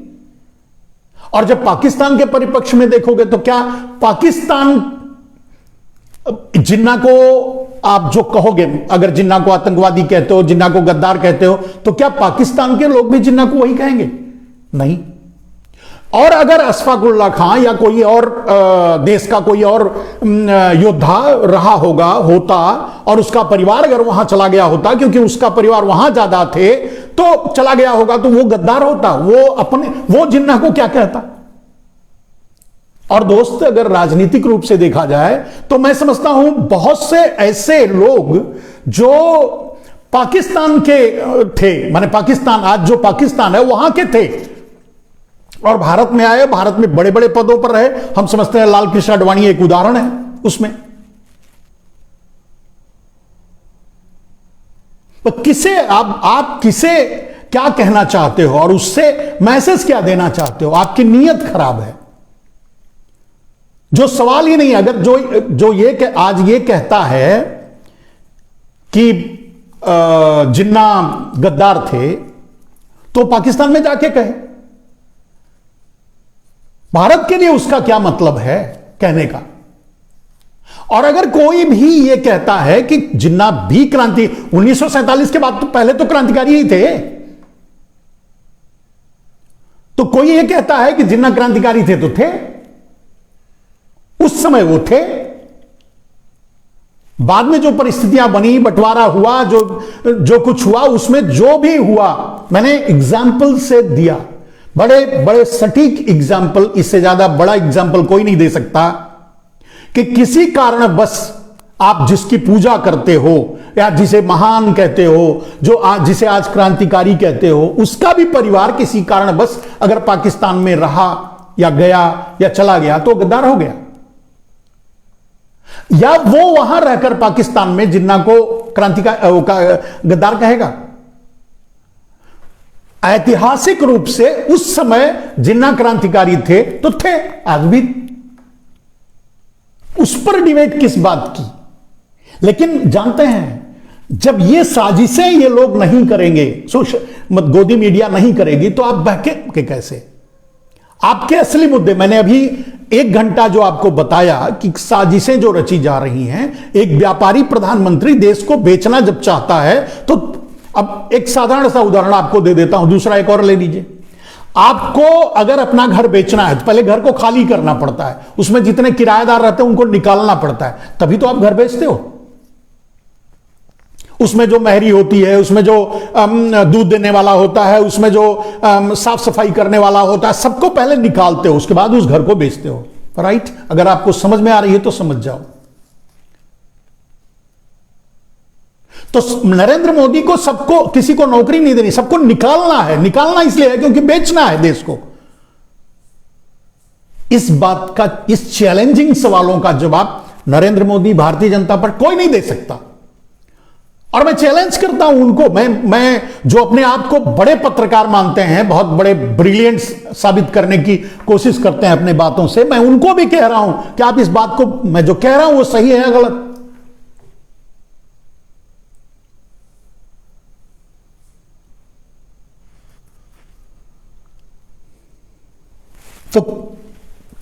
और जब पाकिस्तान के परिप्रेक्ष्य में देखोगे तो क्या पाकिस्तान, जिन्ना को आप जो कहोगे, अगर जिन्ना को आतंकवादी कहते हो, जिन्ना को गद्दार कहते हो, तो क्या पाकिस्तान के लोग भी जिन्ना को वही कहेंगे? नहीं। और अगर अशफाकुल्लाह खां या कोई और देश का कोई और योद्धा रहा होता और उसका परिवार अगर वहां चला गया होता, क्योंकि उसका परिवार वहां ज्यादा थे, तो चला गया होगा, तो वो गद्दार होता, वो जिन्ना को क्या कहता। और दोस्त, अगर राजनीतिक रूप से देखा जाए तो मैं समझता हूं बहुत से ऐसे लोग जो पाकिस्तान के थे, माने पाकिस्तान, आज जो पाकिस्तान है वहां के थे और भारत में आए, भारत में बड़े बड़े पदों पर रहे। हम समझते हैं लाल कृष्ण आडवाणी एक उदाहरण है उसमें। तो किसे आप किसे क्या कहना चाहते हो और उससे मैसेज क्या देना चाहते हो? आपकी नीयत खराब है। जो सवाल ही नहीं, अगर जो आज ये कहता है कि जिन्ना गद्दार थे, तो पाकिस्तान में जाके कहे। भारत के लिए उसका क्या मतलब है कहने का? और अगर कोई भी ये कहता है कि जिन्ना भी 1947 के बाद, तो पहले तो क्रांतिकारी ही थे, तो कोई ये कहता है कि जिन्ना क्रांतिकारी थे, तो थे, उस समय वो थे। बाद में जो परिस्थितियां बनी, बंटवारा हुआ, जो कुछ हुआ, उसमें जो भी हुआ, मैंने एग्जाम्पल से दिया, बड़े बड़े सटीक एग्जाम्पल, इससे ज्यादा बड़ा एग्जाम्पल कोई नहीं दे सकता कि किसी कारण बस आप जिसकी पूजा करते हो या जिसे महान कहते हो, जिसे आज क्रांतिकारी कहते हो, उसका भी परिवार किसी कारण बस अगर पाकिस्तान में रहा या गया या चला गया तो गद्दार हो गया, या वो वहां रहकर पाकिस्तान में जिन्ना को गद्दार कहेगा। ऐतिहासिक रूप से उस समय जिन्ना क्रांतिकारी थे तो थे, आज भी। उस पर डिबेट किस बात की? लेकिन जानते हैं, जब ये साजिशें ये लोग नहीं करेंगे, गोदी मीडिया नहीं करेगी, तो आप बहके कैसे? आपके असली मुद्दे, मैंने अभी 1 घंटा जो आपको बताया कि साजिशें जो रची जा रही हैं, एक व्यापारी प्रधानमंत्री देश को बेचना जब चाहता है, तो अब एक साधारण सा उदाहरण आपको दे देता हूं, दूसरा एक और ले लीजिए। आपको अगर अपना घर बेचना है तो पहले घर को खाली करना पड़ता है, उसमें जितने किराएदार रहते हैं उनको निकालना पड़ता है, तभी तो आप घर बेचते हो। उसमें जो महरी होती है, उसमें जो दूध देने वाला होता है, उसमें जो साफ सफाई करने वाला होता है, सबको पहले निकालते हो, उसके बाद उस घर को बेचते हो, राइट? अगर आपको समझ में आ रही है तो समझ जाओ। तो नरेंद्र मोदी को सबको, किसी को नौकरी नहीं देनी, सबको निकालना है। निकालना इसलिए है क्योंकि बेचना है देश को। इस बात का, इस चैलेंजिंग सवालों का जवाब नरेंद्र मोदी, भारतीय जनता पार्टी कोई नहीं दे सकता। और मैं चैलेंज करता हूं उनको, मैं जो अपने आप को बड़े पत्रकार मानते हैं, बहुत बड़े ब्रिलियंट साबित करने की कोशिश करते हैं अपने बातों से, मैं उनको भी कह रहा हूं कि आप इस बात को, मैं जो कह रहा हूं वो सही है या गलत। तो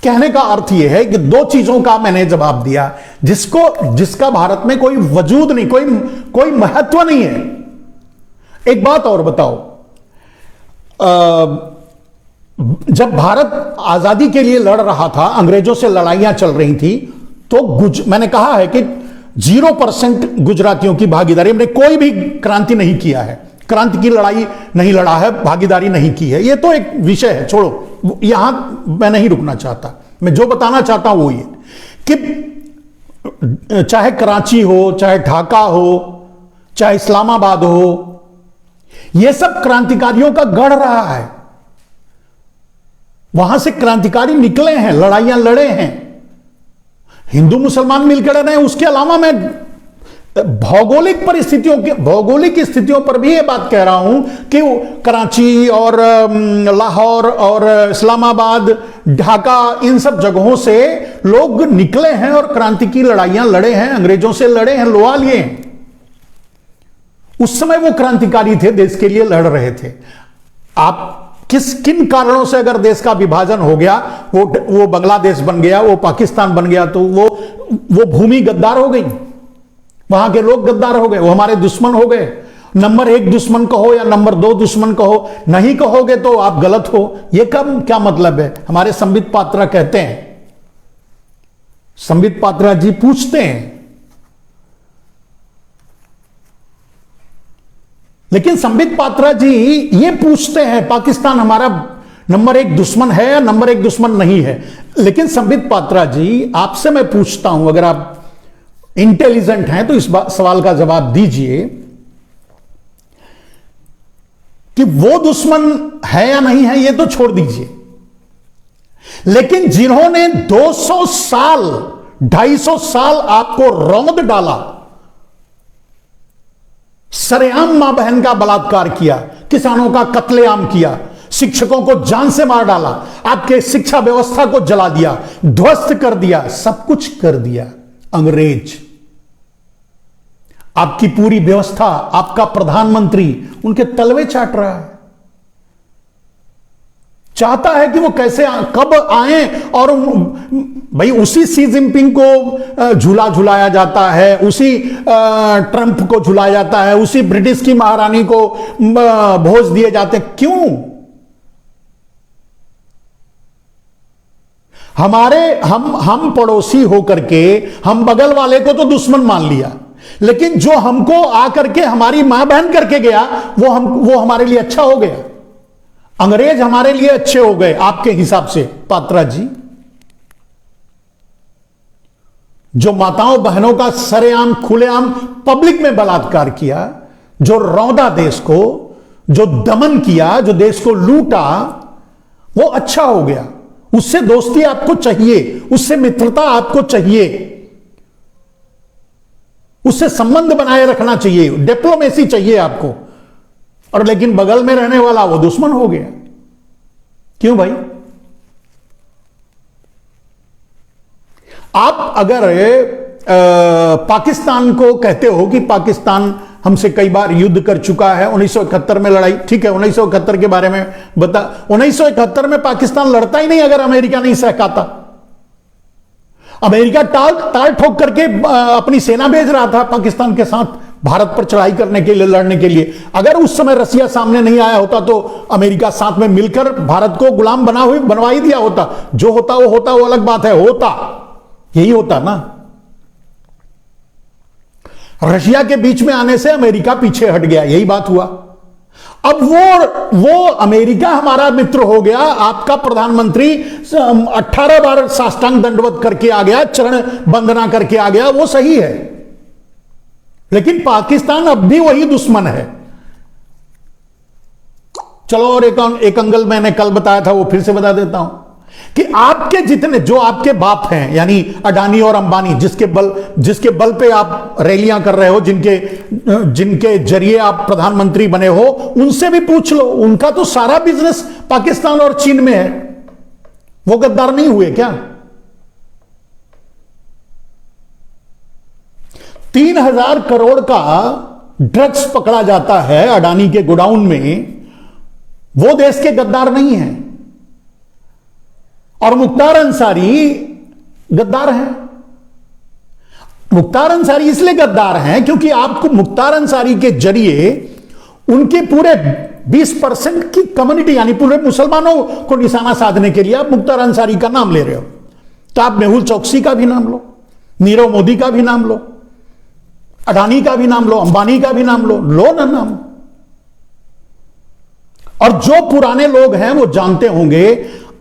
कहने का अर्थ यह है कि दो चीजों का मैंने जवाब दिया जिसका भारत में कोई वजूद नहीं, कोई महत्व नहीं है। एक बात और बताओ, जब भारत आजादी के लिए लड़ रहा था, अंग्रेजों से लड़ाइयां चल रही थी, तो मैंने कहा है कि 0% गुजरातियों की भागीदारी, हमने कोई भी क्रांति नहीं किया है, क्रांति की लड़ाई नहीं लड़ा है, भागीदारी नहीं की है। यह तो एक विषय है, छोड़ो, यहां मैं नहीं रुकना चाहता। मैं जो बताना चाहता हूं वो ये कि चाहे कराची हो, चाहे ढाका हो, चाहे इस्लामाबाद हो, यह सब क्रांतिकारियों का गढ़ रहा है। वहां से क्रांतिकारी निकले हैं, लड़ाइयां लड़े हैं, हिंदू मुसलमान मिलकर रहे हैं। उसके अलावा मैं भौगोलिक स्थितियों पर भी ये बात कह रहा हूं कि कराची और लाहौर और इस्लामाबाद, ढाका, इन सब जगहों से लोग निकले हैं और क्रांति की लड़ाइयां लड़े हैं, अंग्रेजों से लड़े हैं, लोहा लिए हैं। उस समय वो क्रांतिकारी थे, देश के लिए लड़ रहे थे। आप किन कारणों से अगर देश का विभाजन हो गया, वो बांग्लादेश बन गया, वो पाकिस्तान बन गया, तो वो भूमि गद्दार हो गई, वहां के लोग गद्दार हो गए, वो हमारे दुश्मन हो गए। नंबर 1 दुश्मन कहो या नंबर 2 दुश्मन कहो, नहीं कहोगे तो आप गलत हो। ये क्या मतलब है? हमारे संबित पात्रा कहते हैं, संबित पात्रा जी पूछते हैं, लेकिन संबित पात्रा जी ये पूछते हैं पाकिस्तान हमारा नंबर 1 दुश्मन है या नंबर 1 दुश्मन नहीं है। लेकिन संबित पात्रा जी, आपसे मैं पूछता हूं, अगर आप इंटेलिजेंट हैं तो इस सवाल का जवाब दीजिए कि वो दुश्मन है या नहीं है, ये तो छोड़ दीजिए, लेकिन जिन्होंने 200 साल 250 साल आपको रौंद डाला, सरेआम मां बहन का बलात्कार किया, किसानों का कत्लेआम किया, शिक्षकों को जान से मार डाला, आपके शिक्षा व्यवस्था को जला दिया, ध्वस्त कर दिया, सब कुछ कर दिया अंग्रेज। आपकी पूरी व्यवस्था, आपका प्रधानमंत्री उनके तलवे चाट रहा है, चाहता है कि वो कैसे कब आए। और भाई उसी सी जिनपिंग को झूला झुलाया जाता है, उसी ट्रंप को झुलाया जाता है, उसी ब्रिटिश की महारानी को भोज दिए जाते हैं। क्यों? हम पड़ोसी होकर के हम बगल वाले को तो दुश्मन मान लिया, लेकिन जो हमको आकर के हमारी मां बहन करके गया वो हमारे लिए अच्छा हो गया। अंग्रेज हमारे लिए अच्छे हो गए आपके हिसाब से पात्रा जी? जो माताओं बहनों का सरेआम खुलेआम पब्लिक में बलात्कार किया, जो रौंदा देश को, जो दमन किया, जो देश को लूटा, वो अच्छा हो गया। उससे दोस्ती आपको चाहिए, उससे मित्रता आपको चाहिए, उससे संबंध बनाए रखना चाहिए, डिप्लोमेसी चाहिए आपको। और लेकिन बगल में रहने वाला वो दुश्मन हो गया। क्यों भाई? आप अगर पाकिस्तान को कहते हो कि पाकिस्तान हमसे कई बार युद्ध कर चुका है, 1971 में लड़ाई, ठीक है, 1971 के बारे में बता। 1971 में पाकिस्तान लड़ता ही नहीं अगर अमेरिका नहीं सहकाता। अमेरिका ताल ठोक करके अपनी सेना भेज रहा था पाकिस्तान के साथ भारत पर चढ़ाई करने के लिए, लड़ने के लिए। अगर उस समय रसिया सामने नहीं आया होता तो अमेरिका साथ में मिलकर भारत को गुलाम बनवा ही दिया होता। जो होता वो अलग बात है, यही होता ना। रशिया के बीच में आने से अमेरिका पीछे हट गया, यही बात हुआ। अब वो अमेरिका हमारा मित्र हो गया, आपका प्रधानमंत्री 18 बार साष्टांग दंडवत करके आ गया, चरण वंदना करके आ गया, वो सही है। लेकिन पाकिस्तान अब भी वही दुश्मन है। चलो, और एक अंगल मैंने कल बताया था, वो फिर से बता देता हूं कि आपके जितने, जो आपके बाप हैं यानी अडानी और अंबानी, जिसके बल पे आप रैलियां कर रहे हो, जिनके जरिए आप प्रधानमंत्री बने हो, उनसे भी पूछ लो, उनका तो सारा बिजनेस पाकिस्तान और चीन में है। वो गद्दार नहीं हुए क्या? 3,000 करोड़ का ड्रग्स पकड़ा जाता है अडानी के गोडाउन में, वो देश के गद्दार नहीं हैं। और मुख्तार अंसारी गद्दार हैं। मुख्तार अंसारी इसलिए गद्दार हैं क्योंकि आपको मुख्तार अंसारी के जरिए उनके पूरे 20% की कम्युनिटी यानी पूरे मुसलमानों को निशाना साधने के लिए आप मुख्तार अंसारी का नाम ले रहे हो। तो आप मेहुल चौकसी का भी नाम लो, नीरव मोदी का भी नाम लो, अडानी का भी नाम लो, अंबानी का भी नाम लो ना नाम। और जो पुराने लोग हैं वो जानते होंगे,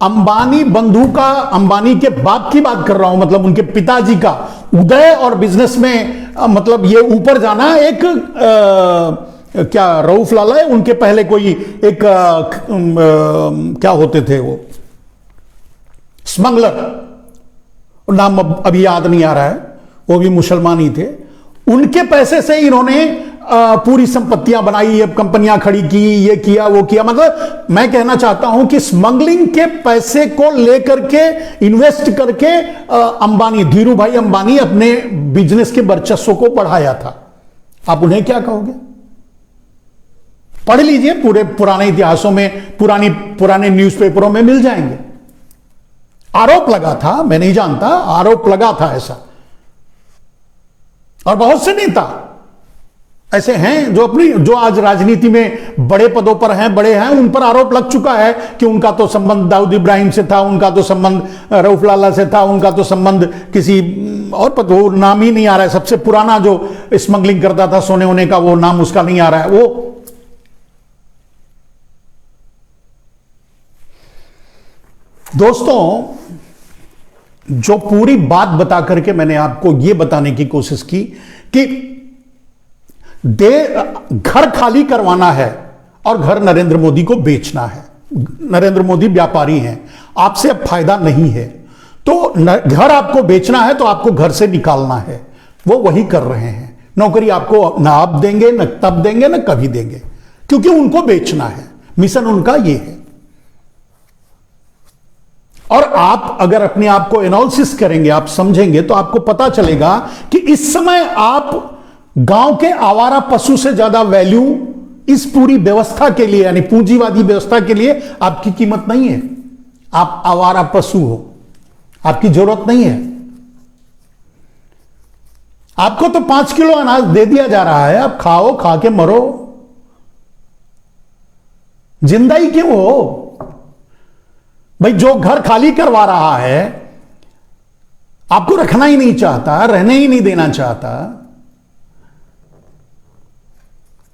अंबानी बंधु का, अंबानी के बाप की बात कर रहा हूं, मतलब उनके पिताजी का उदय और बिजनेस में मतलब ये ऊपर जाना, एक क्या रऊफ लाला है, उनके पहले कोई एक क्या होते थे वो, स्मगलर, नाम अभी याद नहीं आ रहा है, वो भी मुसलमान ही थे। उनके पैसे से इन्होंने पूरी संपत्तियां बनाई, अब कंपनियां खड़ी की, ये किया वो किया। मतलब मैं कहना चाहता हूं कि स्मगलिंग के पैसे को लेकर के इन्वेस्ट करके अंबानी, धीरू भाई अंबानी अपने बिजनेस के वर्चस्व को बढ़ाया था। आप उन्हें क्या कहोगे? पढ़ लीजिए, पूरे पुराने इतिहासों में, पुराने न्यूज़पेपरों में मिल जाएंगे। आरोप लगा था, मैं नहीं जानता, आरोप लगा था ऐसा। और बहुत से नेता ऐसे हैं जो आज राजनीति में बड़े पदों पर हैं, बड़े हैं, उन पर आरोप लग चुका है कि उनका तो संबंध दाऊद इब्राहिम से था, उनका तो संबंध रऊफ लाला से था, उनका तो संबंध किसी और पर, वो नाम ही नहीं आ रहा है। सबसे पुराना जो स्मगलिंग करता था सोने होने का, वो नाम उसका नहीं आ रहा है। वो दोस्तों, जो पूरी बात बता करके मैंने आपको यह बताने की कोशिश की कि घर खाली करवाना है और घर नरेंद्र मोदी को बेचना है। नरेंद्र मोदी व्यापारी हैं, आपसे अब फायदा नहीं है, तो घर आपको बेचना है तो आपको घर से निकालना है। वो वही कर रहे हैं। नौकरी आपको ना अब देंगे, न तब देंगे, न कभी देंगे, क्योंकि उनको बेचना है। मिशन उनका ये है। और आप अगर अपने आप को एनालिसिस करेंगे, आप समझेंगे, तो आपको पता चलेगा कि इस समय आप गांव के आवारा पशु से ज्यादा वैल्यू इस पूरी व्यवस्था के लिए, यानी पूंजीवादी व्यवस्था के लिए आपकी कीमत नहीं है। आप आवारा पशु हो, आपकी जरूरत नहीं है। आपको तो 5 किलो अनाज दे दिया जा रहा है, आप खाओ, खा के मरो, जिंदा ही क्यों हो भाई? जो घर खाली करवा रहा है, आपको रखना ही नहीं चाहता, रहने ही नहीं देना चाहता,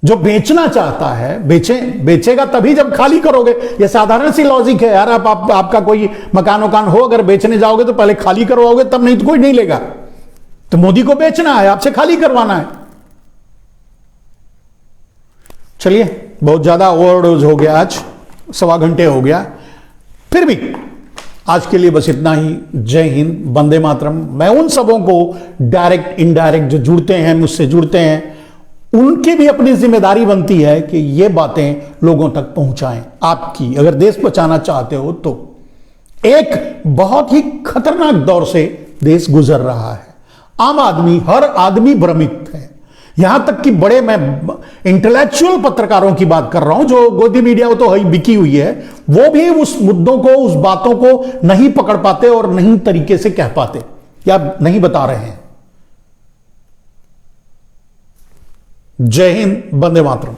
जो बेचना चाहता है, बेचेगा तभी जब खाली करोगे। ये साधारण सी लॉजिक है यार। आपका कोई मकान वकान हो, अगर बेचने जाओगे तो पहले खाली करवाओगे, तब, नहीं तो कोई नहीं लेगा। तो मोदी को बेचना है, आपसे खाली करवाना है। चलिए, बहुत ज्यादा ओवरडोज हो गया, आज 1.25 घंटे हो गया। फिर भी आज के लिए बस इतना ही। जय हिंद, वंदे मातरम। मैं उन सबों को डायरेक्ट इनडायरेक्ट जो जुड़ते हैं, मुझसे जुड़ते हैं, उनकी भी अपनी जिम्मेदारी बनती है कि ये बातें लोगों तक पहुंचाएं। आपकी, अगर देश बचाना चाहते हो तो। एक बहुत ही खतरनाक दौर से देश गुजर रहा है। आम आदमी, हर आदमी भ्रमित है। यहां तक कि बड़े, मैं इंटेलेक्चुअल पत्रकारों की बात कर रहा हूं, जो गोदी मीडिया वो तो है बिकी हुई है, वो भी उस मुद्दों को, उस बातों को नहीं पकड़ पाते और नहीं तरीके से कह पाते या नहीं बता रहे हैं। जय हिंद, वंदे मातरम।